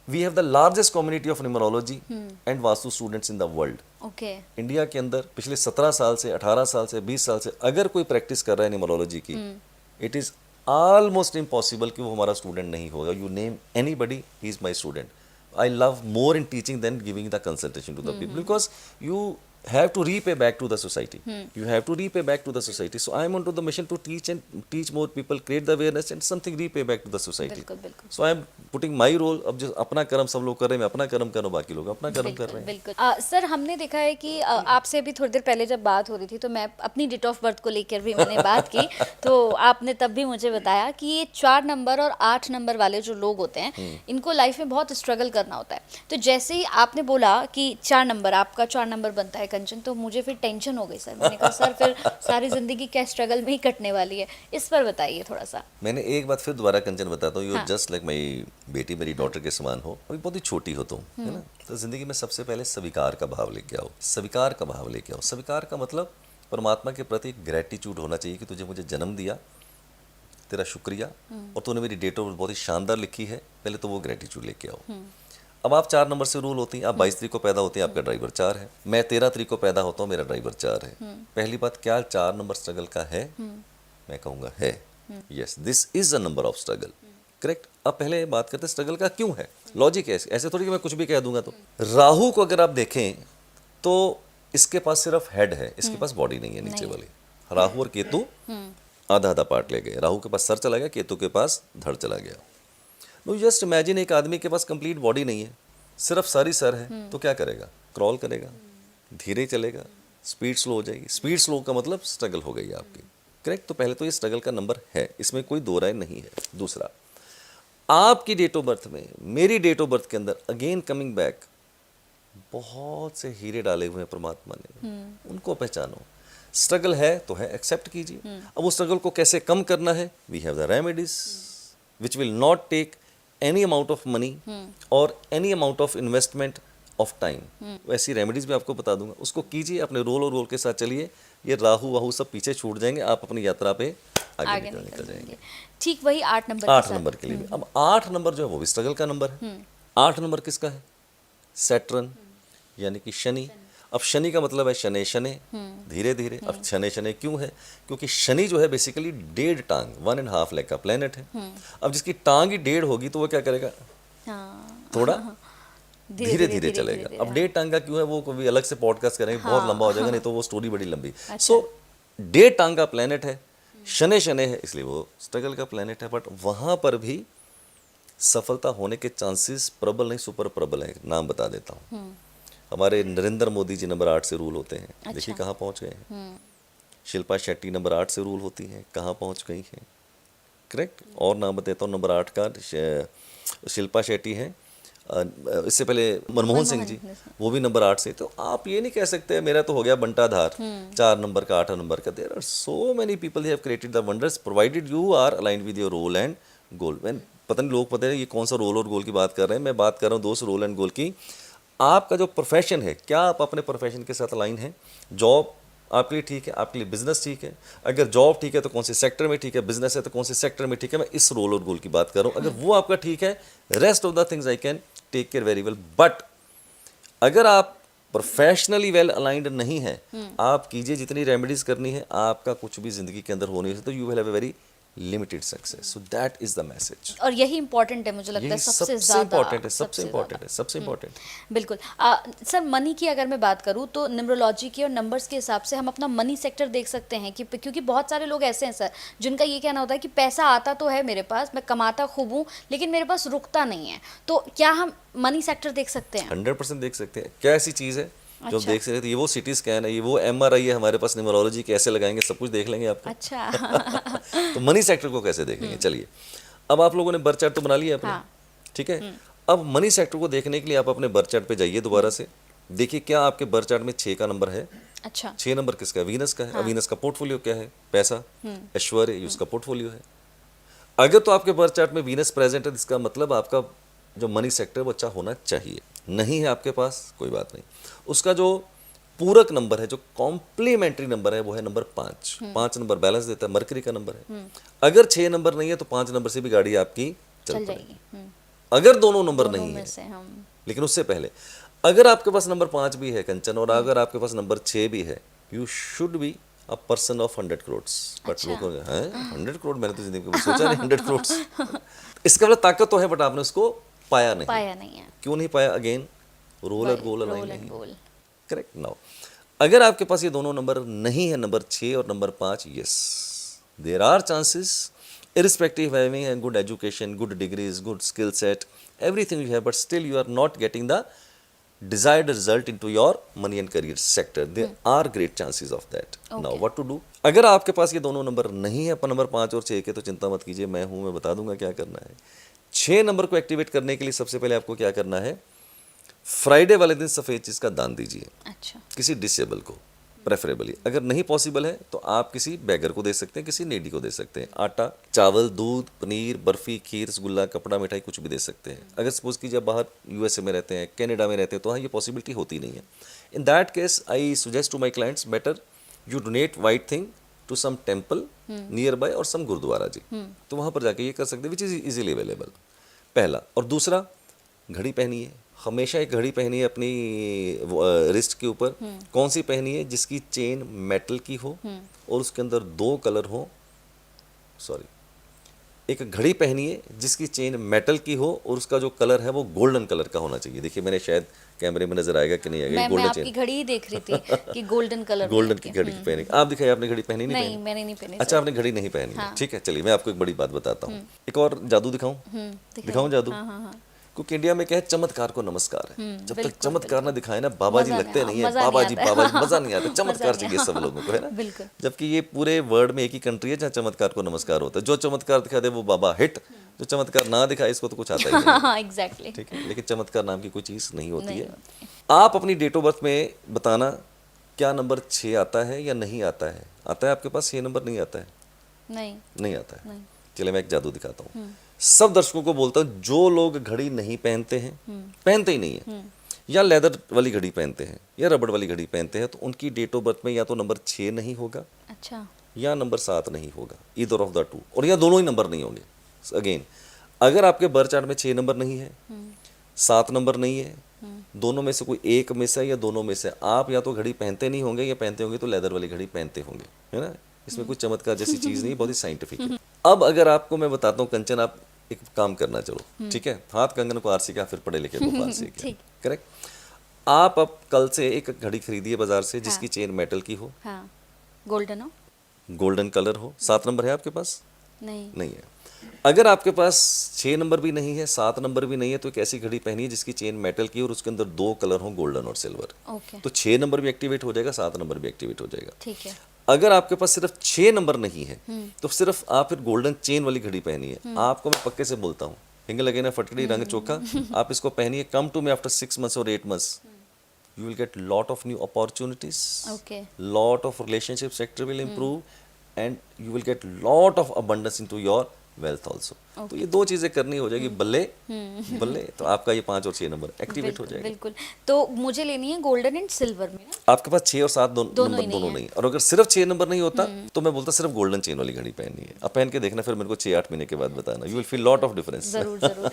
we have the largest community of numerology and vastu students in the world. Okay. India के अंदर पिछले 17 साल से, 18 साल से, 20 साल से अगर कोई प्रैक्टिस कर रहा है न्यूमरोलॉजी की, इट इज ऑलमोस्ट इम्पॉसिबल कि वो हमारा स्टूडेंट नहीं होगा। You name anybody, he is my student. I love more in teaching than giving the consultation to the people, because you have to repay back to the society. You have to repay back to the society. So I am onto the mission to teach more people, create the awareness and something repay back to the society. बिल्कुल बिल्कुल So I am putting my role. अब जो अपना कर्म सब लोग कर रहे हैं, मैं अपना कर्म कर रहा हूँ, बाकी लोग अपना कर्म कर रहे हैं. बिल्कुल सर, हमने देखा है कि आपसे अभी थोड़ी देर पहले जब बात हो रही थी तो मैं अपनी डेट ऑफ बर्थ को लेकर भी मैंने बात की, तो आपने तब भी मुझे बताया कि ये 4 नंबर और 8 नंबर वाले जो लोग होते हैं इनको लाइफ में बहुत स्ट्रगल करना होता है. तो जैसे ही आपने बोला कि 4 नंबर, आपका 4 नंबर बनता है कंचन, तो मुझे फिर टेंशन हो गई सर. मैंने कहा सर फिर सारी जिंदगी क्या स्ट्रगल में ही कटने वाली है. इस पर बताइए थोड़ा सा. मैंने एक बात फिर दोबारा कंचन बताता हूँ. यू जस्ट लाइक माई बेटी, मेरी डॉटर के समान हो. अभी बहुत ही छोटी हो तुम, है ना. तो जिंदगी में सबसे पहले स्वीकार का भाव लेके आओ. स्वीकार का भाव लेके आओ. स्वीकार का मतलब परमात्मा के प्रति ग्रेटिट्यूड होना चाहिए कि तुझे मुझे जन्म दिया, तेरा शुक्रिया, और तूने मेरी डेट ऑफ बर्थ बहुत ही शानदार लिखी है. पहले तो वो ग्रेटिट्यूड लेके आओ. अब आप 4 नंबर से रूल होती हैं. आप 22 तारीख को पैदा होती हैं, आपका ड्राइवर 4 है. मैं 13 तारीख को पैदा होता हूँ, मेरा ड्राइवर 4 है. पहली बात, क्या 4 नंबर स्ट्रगल का है? मैं कहूँगा है. Yes, this is a number of struggle. Correct. अब पहले बात करते हैं स्ट्रगल का क्यों है. लॉजिक है, ऐसे थोड़ी कि मैं कुछ भी कह दूंगा. तो राहु को अगर आप देखें तो इसके पास सिर्फ हेड है, इसके पास बॉडी नहीं है नीचे वाली. राहु और केतु आधा आधा पार्ट ले गए. राहु के पास सर चला गया, केतु के पास धड़ चला गया. नो जस्ट इमेजिन, एक आदमी के पास कंप्लीट बॉडी नहीं है, सिर्फ सारी सर है, तो क्या करेगा? क्रॉल करेगा, धीरे चलेगा, स्पीड स्लो हो जाएगी. स्पीड स्लो का मतलब स्ट्रगल हो गई आपकी. करेक्ट. तो पहले तो ये स्ट्रगल का नंबर है, इसमें कोई दो राय नहीं है. दूसरा, आपकी डेट ऑफ बर्थ में, मेरी डेट ऑफ बर्थ के अंदर, अगेन कमिंग बैक, बहुत से हीरे डाले हुए हैं परमात्मा ने. उनको पहचानो. स्ट्रगल है तो है, एक्सेप्ट कीजिए. अब उस स्ट्रगल को कैसे कम करना है? We have the remedies which will not take any amount of money और any amount of investment of time. वैसी रेमेडीज भी आपको बता दूंगा. उसको कीजिए, अपने रोल और रोल के साथ चलिए. ये राहु वाहु सब पीछे छूट जाएंगे, आप अपनी यात्रा पे आगे निकल जाएंगे. ठीक वही 8 नंबर 8 नंबर के लिए भी. अब 8 नंबर जो है वो भी स्ट्रगल का नंबर है. 8 नंबर किसका है? सैटर्न, यानी कि शनि. अब शनि का मतलब है शनै शनै, धीरे धीरे. अब शनै शनै क्यों है? क्योंकि शनि जो है बेसिकली 1.5 टांग, 1.5 लेग का प्लेनेट है. अब जिसकी टांग ही 1.5 होगी तो वो क्या करेगा? थोड़ा धीरे धीरे चलेगा. अब 1.5 टांग का क्यों है वो कभी अलग से पॉडकास्ट करेंगे, बहुत लंबा हो जाएगा, नहीं तो वो स्टोरी बड़ी लंबी. सो 1.5 टांग का प्लेनेट है, शनै शनै है, इसलिए वो स्ट्रगल का प्लेनेट है. बट वहां पर भी सफलता होने के चांसेस प्रबल नहीं, सुपर प्रबल है. नाम बता देता हूँ. हमारे नरेंद्र मोदी जी नंबर 8 से रूल होते हैं. अच्छा. देखिए कहाँ पहुँच गए हैं. शिल्पा शेट्टी नंबर 8 से रूल होती हैं, कहाँ पहुँच गई हैं. करेक्ट. और नाम बताता हूँ. नंबर 8 का शिल्पा शेट्टी हैं. इससे पहले मनमोहन सिंह जी, वो भी नंबर 8 से. तो आप ये नहीं कह सकते मेरा तो हो गया बंटाधार 4 नंबर का, 8 नंबर का. There are so many people have created the wonders provided you are aligned with your role and goal. पता नहीं लोग पता है ये कौन सा रोल और गोल की बात कर रहे हैं. मैं बात कर रहा हूँ दोस्त रोल एंड गोल की. आपका जो प्रोफेशन है, क्या आप अपने प्रोफेशन के साथ अलाइन हैं? जॉब आपके लिए ठीक है, आपके लिए बिजनेस ठीक है. अगर जॉब ठीक है तो कौन से सेक्टर में ठीक है, बिजनेस है तो कौन से सेक्टर में ठीक है. मैं इस रोल और गोल की बात कर रहा हूँ. अगर वो आपका ठीक है, rest of the things I can take care very well. But अगर आप प्रोफेशनली वेल अलाइंड नहीं है, आप कीजिए जितनी रेमेडीज करनी है, आपका कुछ भी जिंदगी के अंदर हो नहीं सकता. You will have a very limited success. So that is the message. और यही इंपॉर्टेंट है मुझे लगता है, सबसे इम्पोर्टेंट है, सबसे इम्पोर्टेंट है, सबसे इम्पोर्टेंट. बिल्कुल. सर मनी की अगर मैं बात करूँ तो न्यूमरोलॉजी के और नंबर्स के हिसाब से हम अपना मनी सेक्टर देख सकते हैं कि, क्योंकि बहुत सारे लोग ऐसे हैं सर जिनका ये कहना होता है कि पैसा आता तो है मेरे पास, मैं कमाता खूब हूँ, लेकिन मेरे पास रुकता नहीं है. तो क्या हम मनी सेक्टर देख सकते हैं? 100% देख सकते हैं. क्या ऐसी चीज़ है जो देख सकते हैं? ये वो सिटी स्कैन है, ये वो MRI है हमारे पास. न्यूमरोलॉजी कैसे लगाएंगे, सब कुछ देख लेंगे आपको. अच्छा. तो मनी सेक्टर को कैसे देखेंगे? चलिए, अब आप लोगों ने बर्थ चार्ट तो बना लिया अपने. ठीक है. अब मनी सेक्टर को देखने के लिए आप अपने बर्थ चार्ट पे जाइए दोबारा से. देखिए क्या आपके बर्थ चार्ट में 6 का नंबर है. अच्छा. 6 नंबर किसका है? वीनस का है. अब वीनस का पोर्टफोलियो क्या है? पैसा, ऐश्वर्य, उसका पोर्टफोलियो है. अगर तो आपके बर्थ चार्ट में वीनस प्रेजेंट है, इसका मतलब आपका जो मनी सेक्टर वो अच्छा होना चाहिए. नहीं है आपके पास, कोई बात नहीं. उसका जो पूरक नंबर है, जो कॉम्प्लीमेंट्री नंबर है, वो है नंबर 5. 5 नंबर बैलेंस देता है, मरकरी का नंबर है. अगर 6 नंबर नहीं है तो 5 नंबर से भी गाड़ी आपकी चल जाएगी. अगर दोनों नंबर नहीं है, लेकिन उससे पहले अगर आपके पास नंबर 5 भी है कंचन, और अगर आपके पास नंबर 6 भी है, you should be a person of 100 crore. But लोगों ने 100 करोड़, मैंने तो जिंदगी में सोचा नहीं 100 करोड़. इसका मतलब ताकत तो है, बट आपने उसको पाया नहीं। पाया नहीं है। क्यों नहीं पाया? अगेन रोल और गोल रोल अलाइन एंड नहीं। गोल। करेक्ट। नाउ अगर आपके पास ये दोनों नंबर नहीं है, नंबर 6 और number 5, yes there are chances, irrespective of having a good education, good degrees, good skill set, everything you have, but still you are not getting the desired result into your money and career sector. There are great chances of that. Now what to do? अगर आपके पास ये दोनों number नहीं है, number 5 और 6 के, तो चिंता मत कीजिए, मैं हूं, मैं बता दूंगा क्या करना है। 6 नंबर को एक्टिवेट करने के लिए सबसे पहले आपको क्या करना है, फ्राइडे वाले दिन सफ़ेद चीज़ का दान दीजिए। अच्छा। किसी डिसेबल को प्रेफरेबली। अगर नहीं पॉसिबल है तो आप किसी बेगर को दे सकते हैं, किसी नेडी को दे सकते हैं। आटा, चावल, दूध, पनीर, बर्फ़ी, खीर, रसगुल्ला, कपड़ा, मिठाई, कुछ भी दे सकते हैं। अगर सपोज़ कीजिए बाहर यूएसए में रहते हैं, कनाडा में रहते हैं, तो हाँ ये पॉसिबिलिटी होती नहीं है। In that case I suggest to my clients, better you donate white thing to some temple nearby और सम गुरुद्वारा जी, तो वहाँ पर जाके ये कर सकते हैं, विच इज़ ईजिली अवेलेबल, पहला। और दूसरा, घड़ी पहनिए, हमेशा एक घड़ी पहनिए अपनी रिस्ट के ऊपर। कौन सी पहनिए? जिसकी चेन मेटल की हो और उसके अंदर 2 कलर हो। सॉरी, एक घड़ी पहनिए जिसकी चेन मेटल की हो और उसका जो कलर है वो गोल्डन कलर का होना चाहिए। देखिए मैंने, शायद कैमरे में नजर आएगा कि नहीं आएगा, मैं गोल्डन आपकी चेन, घड़ी ही देख रही थी कि गोल्डन कलर गोल्डन की घड़ी पहनी। आप दिखाइए, आपने घड़ी पहनी? नहीं नहीं, पहनी? मैंने नहीं पहनी। अच्छा, आपने घड़ी नहीं पहनी है, ठीक है। चलिए मैं आपको एक बड़ी बात बताता हूँ। एक और जादू दिखाऊं? दिखाऊं जादू? क्योंकि इंडिया में क्या है, चमत्कार को नमस्कार है। जब तक चमत्कार ना दिखाए ना, बाबा जी लगते नहीं है, बाबा जी मजा नहीं आता। चमत्कार चाहिए सब लोगों को, है ना। बिल्कुल। जबकि ये पूरे वर्ल्ड में एक ही कंट्री है जहाँ चमत्कार को नमस्कार होता है। जो चमत्कार दिखा दे वो बाबा हिट, जो चमत्कार ना दिखाए इसको तो कुछ आता ही नहीं। एग्जैक्टली। ठीक है, लेकिन चमत्कार नाम की कोई चीज़ नहीं होती है। आप अपनी डेट ऑफ बर्थ में बताना, क्या नंबर 6 आता है या नहीं आता है? आता है आपके पास 6 नंबर? नहीं आता है? नहीं आता है। चलिए मैं एक जादू दिखाता हूँ। सब दर्शकों को बोलता हूँ, जो लोग घड़ी नहीं पहनते हैं, पहनते ही नहीं है, या लेदर वाली घड़ी पहनते हैं या रबड़ वाली घड़ी पहनते हैं, तो उनकी डेट ऑफ बर्थ में या तो नंबर 6 नहीं होगा, अच्छा, या नंबर 7 नहीं होगा, ईदर ऑफ द टू, और या दोनों ही नंबर नहीं होंगे। अगेन, अगर आपके बर्थ चार्ट में 6 नंबर नहीं है, 7 नंबर नहीं है, दोनों में से कोई एक में से या दोनों में से, आप या तो घड़ी पहनते नहीं होंगे या पहनते होंगे तो लेदर वाली घड़ी पहनते होंगे, है ना। इसमें कोई चमत्कार जैसी चीज़ नहीं, बहुत ही साइंटिफिक है। अब अगर आपको मैं बताता हूँ कंचन, आप एक काम करना, चलो ठीक है, हाथ कंगन को आर सीखा, फिर पढ़े लिखे को पार सीखा, करेक्ट। आप अब कल से एक घड़ी खरीदिए बाजार से जिसकी चेन मेटल की हो, गोल्डन हो, गोल्डन कलर हो। 7 नंबर है आपके पास? नहीं है। अगर आपके पास 6 नंबर भी नहीं है, 7 नंबर भी नहीं है, तो एक ऐसी घड़ी पहनिए जिसकी चेन मेटल की और उसके अंदर 2 कलर हो, गोल्डन और सिल्वर। तो 6 नंबर भी एक्टिवेट हो जाएगा, 7 नंबर भी एक्टिवेट हो जाएगा। ठीक है। अगर आपके पास सिर्फ 6 नंबर नहीं है तो सिर्फ आप फिर गोल्डन चेन वाली घड़ी पहनिए। आपको मैं पक्के से बोलता हूँ, हिंग लगे ना फटकड़ी रंग चोखा, आप इसको पहनिए, come to me after 6 months और 8 months, you will get lot of new opportunities, lot of relationship sector will improve, and you will get lot of abundance into your wealth also. तो ये 2 चीजें करनी हो जाएगी, बल्ले बल्ले, तो आपका ये 5 और 6 नंबर एक्टिवेट हो जाएगा। बिल्कुल। तो मुझे लेनी है गोल्डन एंड सिल्वर में। आपके पास 6 और 7 दोनों नहीं है। और अगर सिर्फ 6 नंबर नहीं होता तो मैं बोलता सिर्फ गोल्डन चेन वाली घड़ी पहननी है। अब पहन के देखना, फिर मेरे को 6-8 महीने के बाद बताना, you will feel lot of difference. जरूर।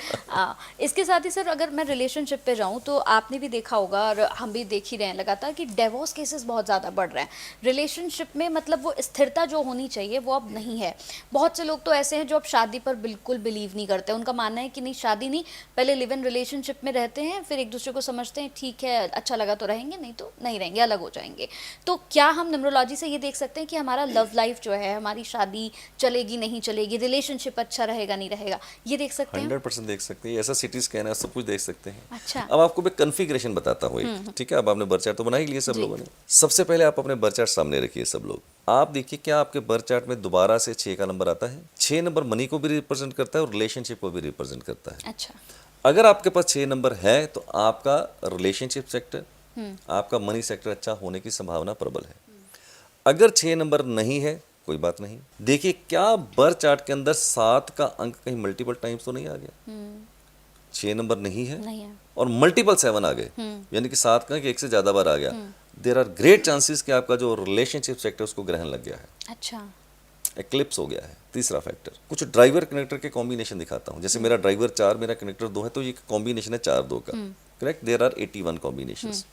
इसके साथ ही सर, अगर मैं रिलेशनशिप पे जाऊँ तो आपने भी देखा होगा और हम भी देख ही रहे हैं लगातार कि डिवोर्स केसेस बहुत ज़्यादा बढ़ रहे हैं रिलेशनशिप में। मतलब वो स्थिरता जो होनी चाहिए वो अब नहीं है। बहुत से लोग तो ऐसे हैं जो अब शादी पर बिल्कुल बिलीव नहीं करते। उनका मानना है कि नहीं, शादी नहीं, पहले लिव इन रिलेशनशिप में रहते हैं, फिर एक दूसरे को समझते हैं, ठीक है अच्छा लगा तो रहेंगे, नहीं तो नहीं रहेंगे, अलग हो जाएंगे। तो क्या हम न्यूमरोलॉजी से ये देख सकते हैं कि हमारा लव लाइफ जो है, हमारी शादी चलेगी नहीं चलेगी, रिलेशनशिप अच्छा रहेगा नहीं रहेगा, ये देख सकते हैं? 100% देख सकते हैं। ऐसा सिटी स्कैन है, सब कुछ देख सकते हैं। अच्छा। अब आपको मैं कन्फिग्रेशन बताता हूँ, ठीक है। अब आपने बर्थ चार्ट तो बना ही लिया सब लोगों ने। सबसे पहले आप अपने बर्थ चार्ट सामने रखिए सब लोग। आप देखिए क्या आपके बर्थ चार्ट में दोबारा से 6 का नंबर आता है। 6 नंबर मनी को भी रिप्रेजेंट करता है और रिलेशनशिप को भी रिप्रेजेंट करता है। अच्छा। अगर आपके पास 6 नंबर है तो आपका रिलेशनशिप सेक्टर, आपका मनी सेक्टर अच्छा होने की संभावना प्रबल है। अगर 6 नंबर नहीं है, कोई बात नहीं। देखिए क्या बर्थ चार्ट के अंदर 7 का अंक कहीं मल्टीपल टाइम्स तो नहीं आ गया? 6 नंबर नहीं है और मल्टीपल 7 आ गए, यानी कि 7 का 1 से ज्यादा बार आ गया। देयर आर ग्रेट चांसेस कि आपका जो रिलेशनशिप सेक्टर उसको ग्रहण लग गया है। अच्छा। एक्लिप्स हो गया है। तीसरा फैक्टर, कुछ ड्राइवर कनेक्टर के कॉम्बिनेशन दिखाता हूँ। जैसे मेरा ड्राइवर 4, मेरा कनेक्टर 2 है, तो ये कॉम्बिनेशन है 4-2 का, करेक्ट। There are 81 combinations.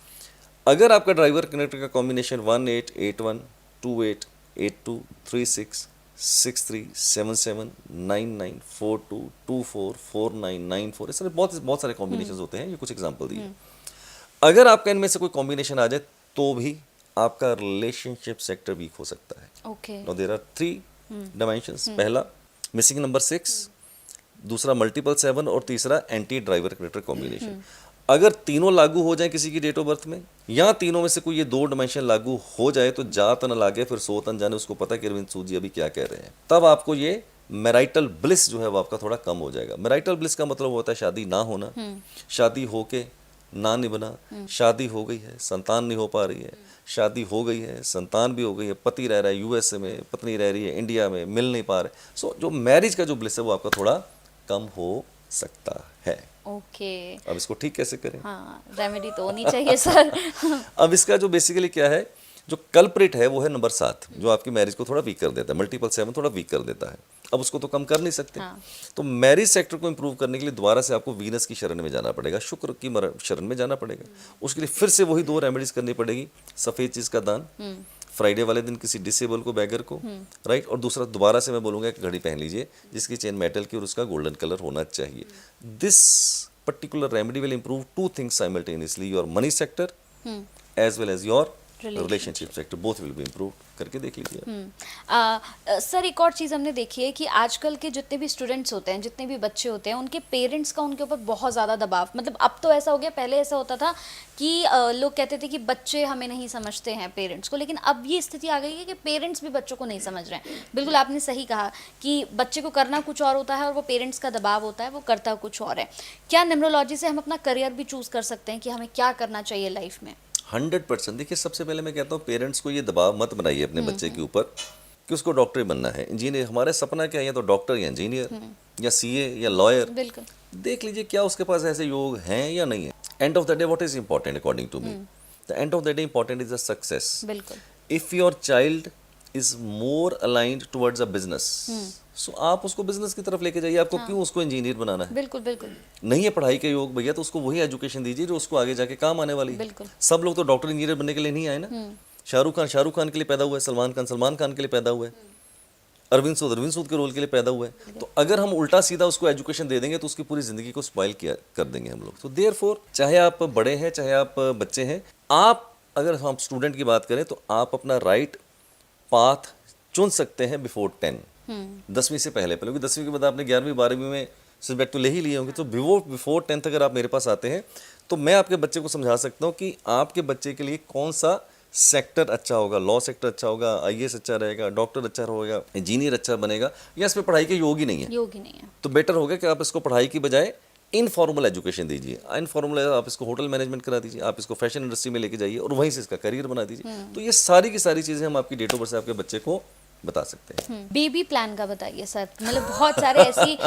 अगर आपका ड्राइवर कनेक्टर का कॉम्बिनेशन 18, 81, 28, 82, 36, 63779942244994 इस तरह बहुत सारे कॉम्बिनेशन होते हैं, ये कुछ एग्जाम्पल दिए। अगर आपका इनमें से कोई कॉम्बिनेशन आ जाए तो भी आपका रिलेशनशिप सेक्टर वीक हो सकता है। Okay. Now there are 3 dimensions. पहला मिसिंग नंबर 6, दूसरा मल्टीपल 7 और तीसरा एंटी ड्राइवर कैरेक्टर कॉम्बिनेशन। अगर तीनों लागू हो जाए किसी की डेट ऑफ बर्थ में, या तीनों में से कोई ये 2 डायमेंशन लागू हो जाए, तो जा तन लागे फिर सो तन जाने, उसको पता कि अरविंद सूद जी अभी क्या कह रहे हैं। तब आपको ये मैरिटल ब्लिस जो है वो आपका थोड़ा कम हो जाएगा। मैरिटल ब्लिस का मतलब होता है शादी ना होना, शादी होके ना निभना, शादी हो गई है संतान नहीं हो पा रही है, शादी हो गई है संतान भी हो गई है, पति रह रहा है यूएसए में, पत्नी रह रही है इंडिया में, मिल नहीं पा रहे। सो जो मैरिज का जो ब्लिस है वो आपका थोड़ा कम हो सकता है। ओके। अब इसको ठीक कैसे करें? हाँ, रेमेडी तो होनी चाहिए सर। अब इसका जो बेसिकली क्या है, जो कल्प्रिट है वो है नंबर 7, जो आपकी मैरिज को थोड़ा वीक कर देता है। मल्टीपल 7 थोड़ा वीक कर देता है। अब उसको तो कम कर नहीं सकते। तो मैरिज सेक्टर को इंप्रूव करने के लिए दोबारा से आपको वीनस की शरण में जाना पड़ेगा, शुक्र की शरण में जाना पड़ेगा। उसके लिए फिर से वही 2 रेमेडीज करनी पड़ेगी। सफ़ेद चीज़ का दान फ्राइडे वाले दिन किसी डिसेबल को, बैगर को, राइट। और दूसरा दोबारा से मैं बोलूँगा एक घड़ी पहन लीजिए जिसकी चेन मेटल की और उसका गोल्डन कलर होना चाहिए। This particular remedy will improve 2 things simultaneously, your money sector as well as your relationship sector, both will be improved। करके देख लीजिए। सर एक और चीज़ हमने देखी है कि आजकल के जितने भी स्टूडेंट्स होते हैं, जितने भी बच्चे होते हैं, उनके पेरेंट्स का उनके ऊपर बहुत ज़्यादा दबाव, मतलब अब तो ऐसा हो गया, पहले ऐसा होता था कि लोग कहते थे कि बच्चे हमें नहीं समझते हैं पेरेंट्स को, लेकिन अब ये स्थिति आ गई है कि पेरेंट्स भी बच्चों को नहीं समझ रहे हैं। बिल्कुल आपने सही कहा कि बच्चे को करना कुछ और होता है और वो पेरेंट्स का दबाव होता है, वो करता कुछ और है। क्या न्यूमरोलॉजी से हम अपना करियर भी चूज़ कर सकते हैं कि हमें क्या करना चाहिए लाइफ में? 100%। देखिए, सबसे पहले मैं कहता हूँ पेरेंट्स को ये दबाव मत बनाइए अपने बच्चे के ऊपर कि उसको डॉक्टर बनना है, इंजीनियर। हमारे सपना क्या है, या तो डॉक्टर या इंजीनियर या सीए या लॉयर। बिल्कुल। देख लीजिए क्या उसके पास ऐसे योग हैं या नहीं है। End of the day what is important according to me, the end of the day important is the success. बिल्कुल। If your child is more aligned towards a business, so आप उसको बिजनेस की तरफ लेके जाइए। आपको क्यों उसको इंजीनियर बनाना है? बिल्कुल बिल्कुल। नहीं है पढ़ाई के योग भैया, तो उसको वही एजुकेशन दीजिए जो उसको आगे जाके काम आने वाली है। बिल्कुल। सब लोग तो डॉक्टर इंजीनियर बनने के लिए नहीं आए ना। शाहरुख खान के लिए पैदा हुआ है, सलमान खान के लिए पैदा हुआ है, अरविंद सूद के रोल के लिए पैदा हुआ है। तो अगर हम उल्टा सीधा उसको एजुकेशन दे देंगे तो उसकी पूरी जिंदगी को स्पॉइल कर देंगे हम लोग। तो देयरफॉर चाहे आप बड़े हैं चाहे आप बच्चे हैं, आप अगर हम स्टूडेंट की बात करें तो आप अपना राइट पाथ चुन सकते हैं बिफोर 10, 10वीं से पहले, क्योंकि 10वीं के बाद आपने 11वीं 12वीं में सब्जेक्ट तो ले ही लिए होंगे। तो बिफोर 10th अगर आप मेरे पास आते हैं तो मैं आपके बच्चे को समझा सकता हूँ कि आपके बच्चे के लिए कौन सा सेक्टर अच्छा होगा। लॉ सेक्टर अच्छा होगा, आईएएस अच्छा रहेगा, डॉक्टर अच्छा होगा, इंजीनियर अच्छा बनेगा, या इसमें पढ़ाई के योग ही नहीं है। तो बेटर होगा कि आप इसको पढ़ाई की बजाय इनफॉर्मल एजुकेशन दीजिए। इनफॉर्मल आप इसको होटल मैनेजमेंट करा दीजिए, आप इसको फैशन इंडस्ट्री में लेके जाइए और वहीं से इसका करियर बना दीजिए। तो ये सारी की सारी चीज़ें हम आपकी डेट ऑफ बर्थ से आपके बच्चे को बता सकते हैं। बेबी प्लान का बताइए सर। मतलब बहुत सारे ऐसी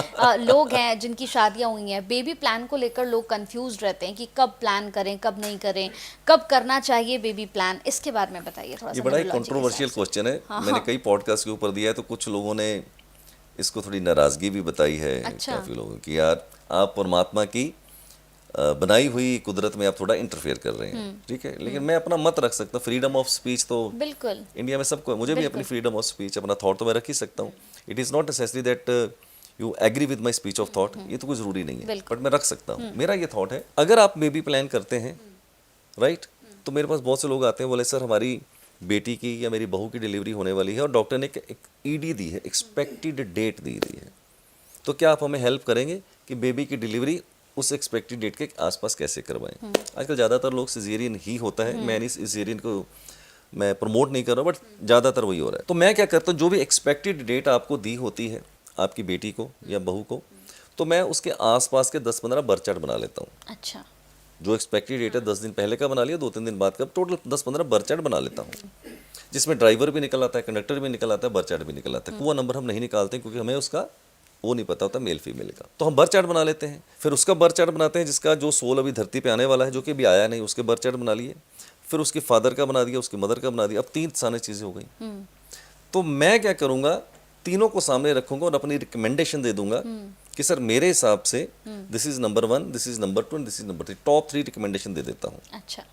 लोग हैं जिनकी शादियां हुई हैं, बेबी प्लान को लेकर लोग कंफ्यूज रहते हैं कि कब प्लान करें, कब नहीं करें, कब करना चाहिए बेबी प्लान, इसके बारे में बताइए थोड़ा सा। ये बड़ा ही कंट्रोवर्शियल क्वेश्चन है। मैंने कई पॉडकास्ट के ऊपर दिया है, तो कुछ लोगों ने इसको थोड़ी नाराजगी भी बताई है। अच्छा। काफी लोगों की, यार आप परमात्मा की बनाई हुई कुदरत में आप थोड़ा इंटरफेयर कर रहे हैं। ठीक है, लेकिन मैं अपना मत रख सकता हूँ। फ्रीडम ऑफ स्पीच तो बिल्कुल इंडिया में सबको, मुझे भी अपनी फ्रीडम ऑफ स्पीच, अपना थॉट तो मैं रख ही सकता हूँ। It is not necessary that you agree with my speech of thought, ये तो कोई ज़रूरी नहीं है, बट मैं रख सकता हूँ। मेरा ये थॉट है, अगर आप बेबी प्लान करते हैं राइट, तो मेरे पास बहुत से लोग आते हैं, बोले सर हमारी बेटी की या मेरी बहू की डिलीवरी होने वाली है और डॉक्टर ने एक ईडी दी है, एक्सपेक्टेड डेट दी है, तो क्या आप हमें हेल्प करेंगे कि बेबी की डिलीवरी उस एक्सपेक्टेड डेट के आसपास कैसे करवाएं। आजकल ज़्यादातर लोग सिजेरियन ही होता है। मैं नहीं सिजेरियन को मैं प्रमोट नहीं कर रहा, बट ज़्यादातर वही हो रहा है। तो मैं क्या करता हूँ, जो भी एक्सपेक्टेड डेट आपको दी होती है आपकी बेटी को या बहू को, तो मैं उसके आसपास के 10-15 बर्थ चार्ट बना लेता हूँ। अच्छा। जो एक्सपेक्टेड डेट है 10 दिन पहले का बना लिया, 2-3 दिन बाद का, टोटल 10-15 बर्थ चार्ट बना लेता हूँ, जिसमें ड्राइवर भी निकल आता है, कंडक्टर भी निकल आता है, बर्थ चार्ट भी निकल आता है। कुआं नंबर हम नहीं निकालते क्योंकि हमें उसका वो नहीं पता होता मेल फीमेल का। तो हम बर्थ चार्ट बना लेते हैं, फिर उसका बर्थ चार्ट बनाते हैं जिसका जो सोल अभी धरती पे आने वाला है, जो कि अभी आया नहीं, उसके बर्थ चार्ट बना लिए, फिर उसके फादर का बना दिया, उसकी मदर का बना दिया। अब 3 सारी चीज़ें हो गई। तो मैं क्या करूँगा, तीनों को सामने रखूंगा और अपनी रिकमेंडेशन दे दूंगा कि सर मेरे हिसाब से this is number 1, this is number 2 and this is number 3, top 3 recommendation दे देता हूँ। अच्छा।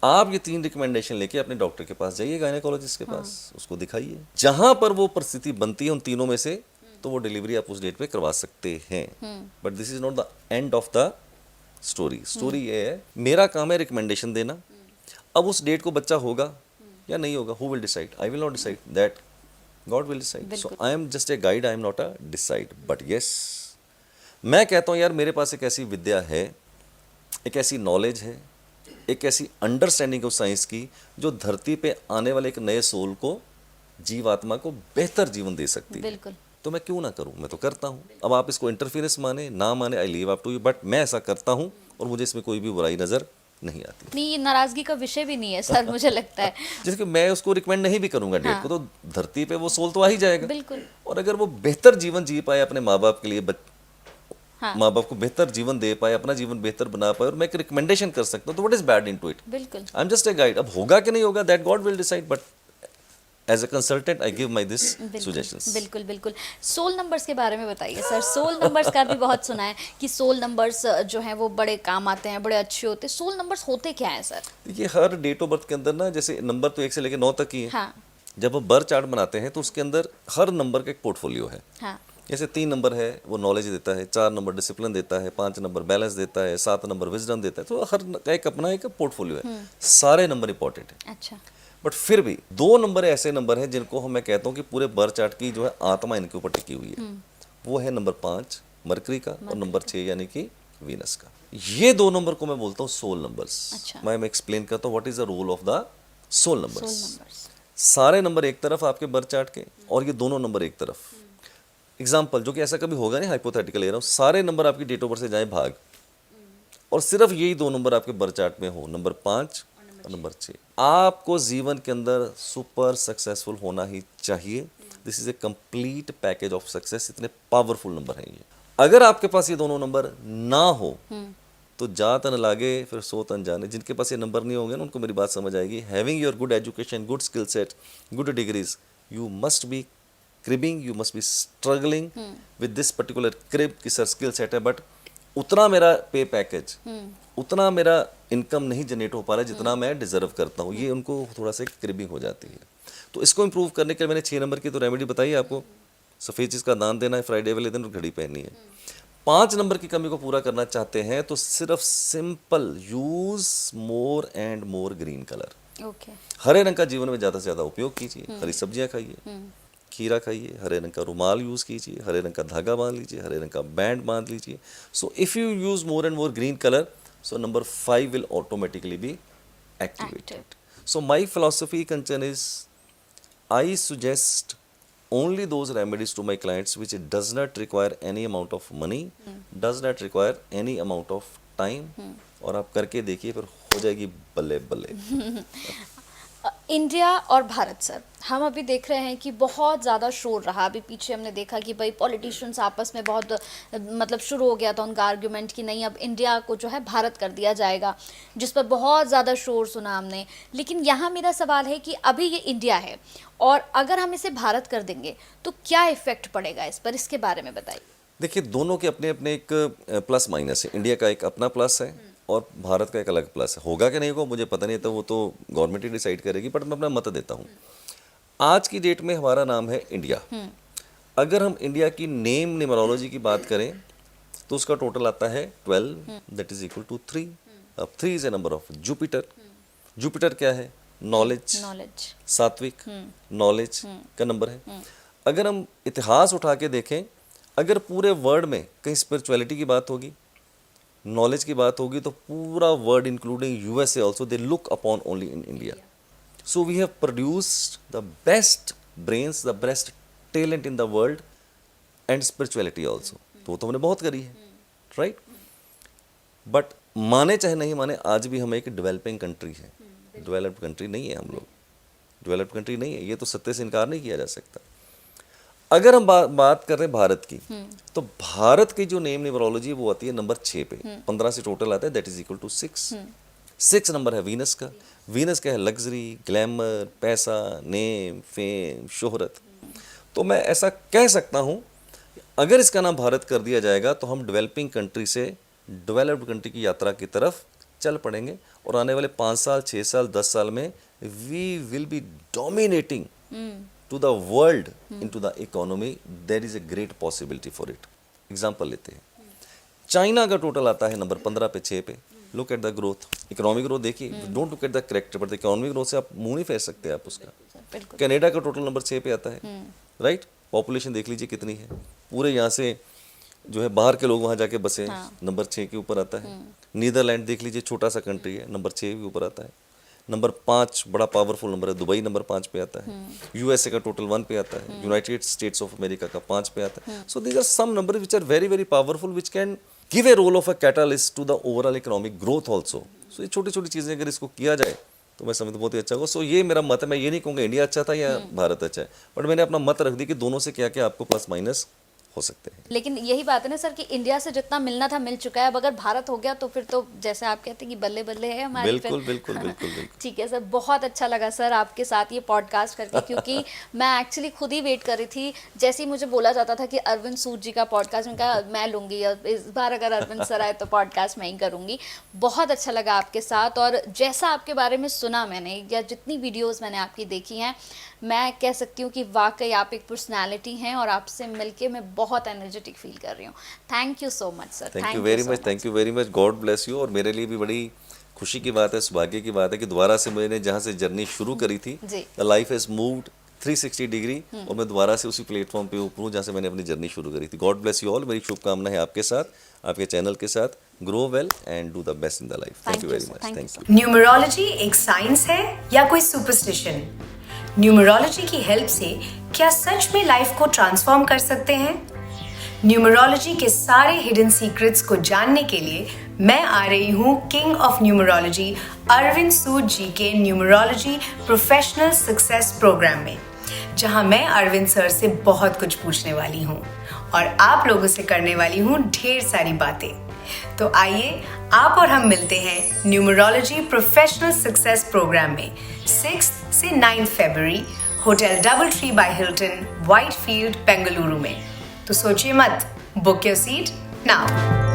आप ये 3 रिकमेंडेशन लेके अपने डॉक्टर के पास जाइए, गायनेकोलॉजिस्ट के पास, उसको दिखाइए। जहां पर वो परिस्थिति बनती है उन तीनों में से, तो वो डिलीवरी आप उस डेट पे करवा सकते हैं। But this is not the end of the story. Story ये है, मेरा काम है रिकमेंडेशन देना। अब उस डेट को बच्चा होगा या नहीं होगा, who will decide? I will not decide that, God will decide. So I am just a guide, I am not a decide. But yes, मैं कहता हूँ यार मेरे पास एक ऐसी विद्या है, एक ऐसी नॉलेज है, एक ऐसी अंडरस्टैंडिंग ऑफ साइंस की, जो धरती पे आने वाले एक नए सोल को, जीवात्मा को बेहतर जीवन दे सकती है। बिल्कुल। तो मैं क्यों ना करूं, मैं तो करता हूं। अब आप इसको इंटरफेरेंस माने ना माने, I leave up to you, but मैं ऐसा करता हूं और मुझे इसमें कोई भी बुराई नजर नहीं आती। नहीं, ये नाराजगी का विषय भी नहीं है सर, मुझे लगता है। जैसे कि मैं उसको रिकमेंड नहीं भी करूंगा डेट को, तो धरती पे वो सोल तो आ ही जाएगा। बिल्कुल। और अगर वो बेहतर जीवन जी पाए अपने माँ बाप के लिए, हाँ। माँ बाप को बेहतर जीवन दे पाए, अपना जीवन बेहतर बना पाए, और मैं एक रिकमेंडेशन कर सकता हूँ, तो what is bad in to it? बिल्कुल। I am just a guide. अब होगा कि नहीं होगा, that God will decide, but as a consultant I give my this suggestions. बिल्कुल बिल्कुल। सोल नंबर्स के बारे में बताइए सर। सोल नंबर्स का भी बहुत सुना है कि सोल नंबर्स जो हैं वो बड़े काम आते हैं, बड़े अच्छे होते हैं। सोल नंबर्स होते क्या हैं सर? देखिए, हर डेट ऑफ बर्थ के अंदर ना, जैसे नंबर तो 1 से लेकर 9 तक ही है। हाँ। जब हम बर्थ चार्ट बनाते हैं तो उसके अंदर हर नंबर का एक पोर्टफोलियो है। हाँ। जैसे 3 नंबर है वो नॉलेज देता है, 4 नंबर डिसिप्लिन देता है, 5 नंबर बैलेंस देता है, 7 नंबर विजडम देता है। तो हर का एक अपना एक पोर्टफोलियो है। सारे नंबर इंपॉर्टेंट है। अच्छा। बट फिर भी 2 नंबर ऐसे नंबर हैं जिनको मैं कहता हूँ कि पूरे बर्थ चार्ट की जो है आत्मा इनके ऊपर टिकी हुई है। वो है नंबर 5 मरकरी का, और नंबर 6 यानी कि वीनस का। ये 2 नंबर को मैं बोलता हूँ सोल नंबर्स। अच्छा। मैं एक्सप्लेन करता हूँ what is the role of the soul soul numbers. Numbers. सारे नंबर एक तरफ आपके बर्थ चार्ट के, और ये दोनों नंबर एक तरफ। एग्जाम्पल, जो कि ऐसा कभी होगा नहीं, हाइपोथेटिकल ले रहा हूँ, सारे नंबर आपकी डेट ऑफ बर्थ से जाए भाग, और सिर्फ यही 2 नंबर आपके बर्थ चार्ट में हो, नंबर 5 और नंबर 6, आपको जीवन के अंदर सुपर सक्सेसफुल होना ही चाहिए। This is a complete package of success. इतने पावरफुल नंबर हैं ये। अगर आपके पास ये दोनों नंबर ना हो तो जा तन लागे फिर सो तन जाने। जिनके पास ये नंबर नहीं होंगे ना, उनको मेरी बात समझ आएगी। Having your good education, good skill set, good degrees, you must be cribbing, you must be struggling with this particular crib की सर स्किल सेट है, बट उतना मेरा पे पैकेज, उतना मेरा इनकम नहीं जनरेट हो पा रहा है जितना मैं डिजर्व करता हूँ। ये उनको थोड़ा सा क्रिबिंग हो जाती है। तो इसको इम्प्रूव करने के लिए मैंने 6 नंबर की तो रेमेडी बताई आपको। सफ़ेद चीज़ का दान देना है, फ्राइडे वाले दिन घड़ी पहननी है। 5 नंबर की कमी को पूरा करना चाहते हैं तो सिर्फ simple use more and more green colour. Okay. हरे रंग का जीवन में ज़्यादा से ज़्यादा उपयोग कीजिए। हरी सब्जियां खाइए, खीरा खाइए, हरे रंग का रुमाल यूज़ कीजिए, हरे रंग का धागा बांध लीजिए, हरे रंग का बैंड बांध लीजिए। So if you use more and more green colour, so number 5 will automatically be activated. So my philosophy, Kanchan, is I suggest only those remedies to my clients which it does not require any amount of money, does not require any amount of time, और आप करके देखिए फिर हो जाएगी बल्ले बल्ले। India और भारत सर, हम अभी देख रहे हैं कि बहुत ज़्यादा शोर रहा। अभी पीछे हमने देखा कि भाई पॉलिटिशियंस आपस में बहुत मतलब शुरू हो गया था उनका आर्ग्यूमेंट कि नहीं अब इंडिया को जो है भारत कर दिया जाएगा, जिस पर बहुत ज़्यादा शोर सुना हमने। लेकिन यहाँ मेरा सवाल है कि अभी ये इंडिया है और अगर हम इसे भारत कर देंगे तो क्या इफेक्ट पड़ेगा इस पर, इसके बारे में बताइए। देखिए, दोनों के अपने अपने एक प्लस माइनस है। इंडिया का एक अपना प्लस है और भारत का एक अलग प्लस है। होगा कि नहीं होगा मुझे पता नहीं, तो वो तो गवर्नमेंट ही डिसाइड करेगी, बट मैं अपना मत देता हूँ। आज की डेट में हमारा नाम है इंडिया। अगर हम इंडिया की नेम न्यूमरोलॉजी की बात करें तो उसका टोटल आता है 12, दैट इज इक्वल टू 3। अब 3 is a number of Jupiter. Jupiter क्या है? नॉलेज, सात्विक नॉलेज का नंबर है। अगर हम इतिहास उठा के देखें, अगर पूरे वर्ल्ड में कहीं स्पिरिचुअलिटी की बात होगी, नॉलेज की बात होगी, तो पूरा world including USA also they look upon only in India. So we have produced the best brains, the best talent in the world and spirituality also. तो वो तो हमने बहुत करी है, राइट? बट माने चाहे नहीं माने, आज भी हम एक डेवलपिंग कंट्री है। डेवलप्ड कंट्री नहीं है हम लोग, डेवलप्ड कंट्री नहीं है, ये तो सत्य से इनकार नहीं किया जा सकता। अगर हम बात कर रहे हैं भारत की, तो भारत की जो नेम न्यूमरोलॉजी वो आती है नंबर 6 पे। 15 से टोटल आता है, that is equal to 6। 6 number है वीनस का। वीनस क्या है? लग्जरी, ग्लैमर, पैसा, नेम, फेम, शोहरत। तो मैं ऐसा कह सकता हूँ, अगर इसका नाम भारत कर दिया जाएगा तो हम डेवलपिंग कंट्री से डेवलप्ड कंट्री की यात्रा की तरफ चल पड़ेंगे और आने वाले 5 साल 6 साल 10 साल में we will be dominating to the world into the economy. There is a great possibility for it. Example लेते हैं, चाइना का टोटल आता है नंबर 15 पे 6 पे. Look at the growth, economic growth देखिए, don't look at the character but economic growth से आप मुंह नहीं फेर सकते आप उसका. कनाडा का टोटल नंबर 6 पे आता है, राइट. पॉपुलेशन देख लीजिए कितनी है, पूरे यहाँ से जो है बाहर के लोग वहाँ जाके बसे, नंबर 6 के ऊपर आता है. नीदरलैंड देख लीजिए, छोटा सा कंट्री है, नंबर 6 के ऊपर आता है. नंबर 5 बड़ा पावरफुल नंबर है, दुबई नंबर 5 पे आता है. यूएसए का टोटल 1 पे आता है. यूनाइटेड स्टेट्स ऑफ अमेरिका का 5 पे आता है. So these are some number which are very very powerful which can give a role of a catalyst to the overall economic growth also. So ये छोटी छोटी चीज़ें अगर इसको किया जाए तो मैं समझता बहुत ही अच्छा होगा. सो ये मेरा मत है. मैं ये नहीं कहूँगा इंडिया अच्छा था या भारत अच्छा है, बट मैंने अपना मत रख दी कि दोनों से क्या क्या आपको प्लस माइनस हो सकते हैं. लेकिन यही बात है ना सर कि इंडिया से जितना मिलना था मिल चुका है. अब अगर भारत हो गया तो फिर तो जैसे आप कहते हैं कि बल्ले बल्ले है हमारे. बिल्कुल बिल्कुल बिल्कुल बिल्कुल. ठीक है सर, बहुत अच्छा लगा सर आपके साथ ये पॉडकास्ट करके, क्योंकि मैं एक्चुअली खुद ही वेट कर रही थी. जैसे ही मुझे बोला जाता था कि अरविंद सूद जी का पॉडकास्ट, मैं कहा मैं लूँगी, और इस बार अगर अरविंद सर आए तो पॉडकास्ट मैं ही करूँगी. बहुत अच्छा लगा आपके साथ, और जैसा आपके बारे में सुना मैंने या जितनी वीडियोज़ मैंने आपकी देखी हैं, मैं कह सकती हूँ कि वाकई आप एक पर्सनैलिटी हैं और आपसे मिलके मैं बहुत एनर्जेटिक फील कर रही हूँ. Thank you so much sir. Thank you very much. Thank you very much. God bless you. और मेरे लिए भी बड़ी खुशी की बात है, सौभाग्य की बात है कि दोबारा से मैंने जहाँ से जर्नी शुरू करी थी, the life has moved 360 degree, और मैं दोबारा से उसी प्लेटफॉर्म पे ऊपर हूँ जहाँ से मैंने अपनी जर्नी शुरू करी थी. God bless you all. मेरी शुभकामना है आपके साथ, आपके चैनल के साथ. Grow well and do the best in the life. Thank you very much. Thank you. Numerology एक साइंस है या कोई सुपरस्टिशन? न्यूमरोलॉजी की हेल्प से क्या सच में लाइफ को ट्रांसफॉर्म कर सकते हैं? न्यूमरोलॉजी के सारे हिडन सीक्रेट्स को जानने के लिए मैं आ रही हूँ किंग ऑफ न्यूमरोलॉजी अरविंद सूद जी के न्यूमरोलॉजी प्रोफेशनल सक्सेस प्रोग्राम में, जहां मैं अरविंद सर से बहुत कुछ पूछने वाली हूँ और आप लोगों से करने वाली हूँ ढेर सारी बातें. तो आइए आप और हम मिलते हैं न्यूमरोलॉजी प्रोफेशनल सक्सेस प्रोग्राम में 6 से 9 फरवरी hotel double tree by Hilton, Whitefield, Bengaluru में. तो सोचिए मत, बुक योर सीट नाउ.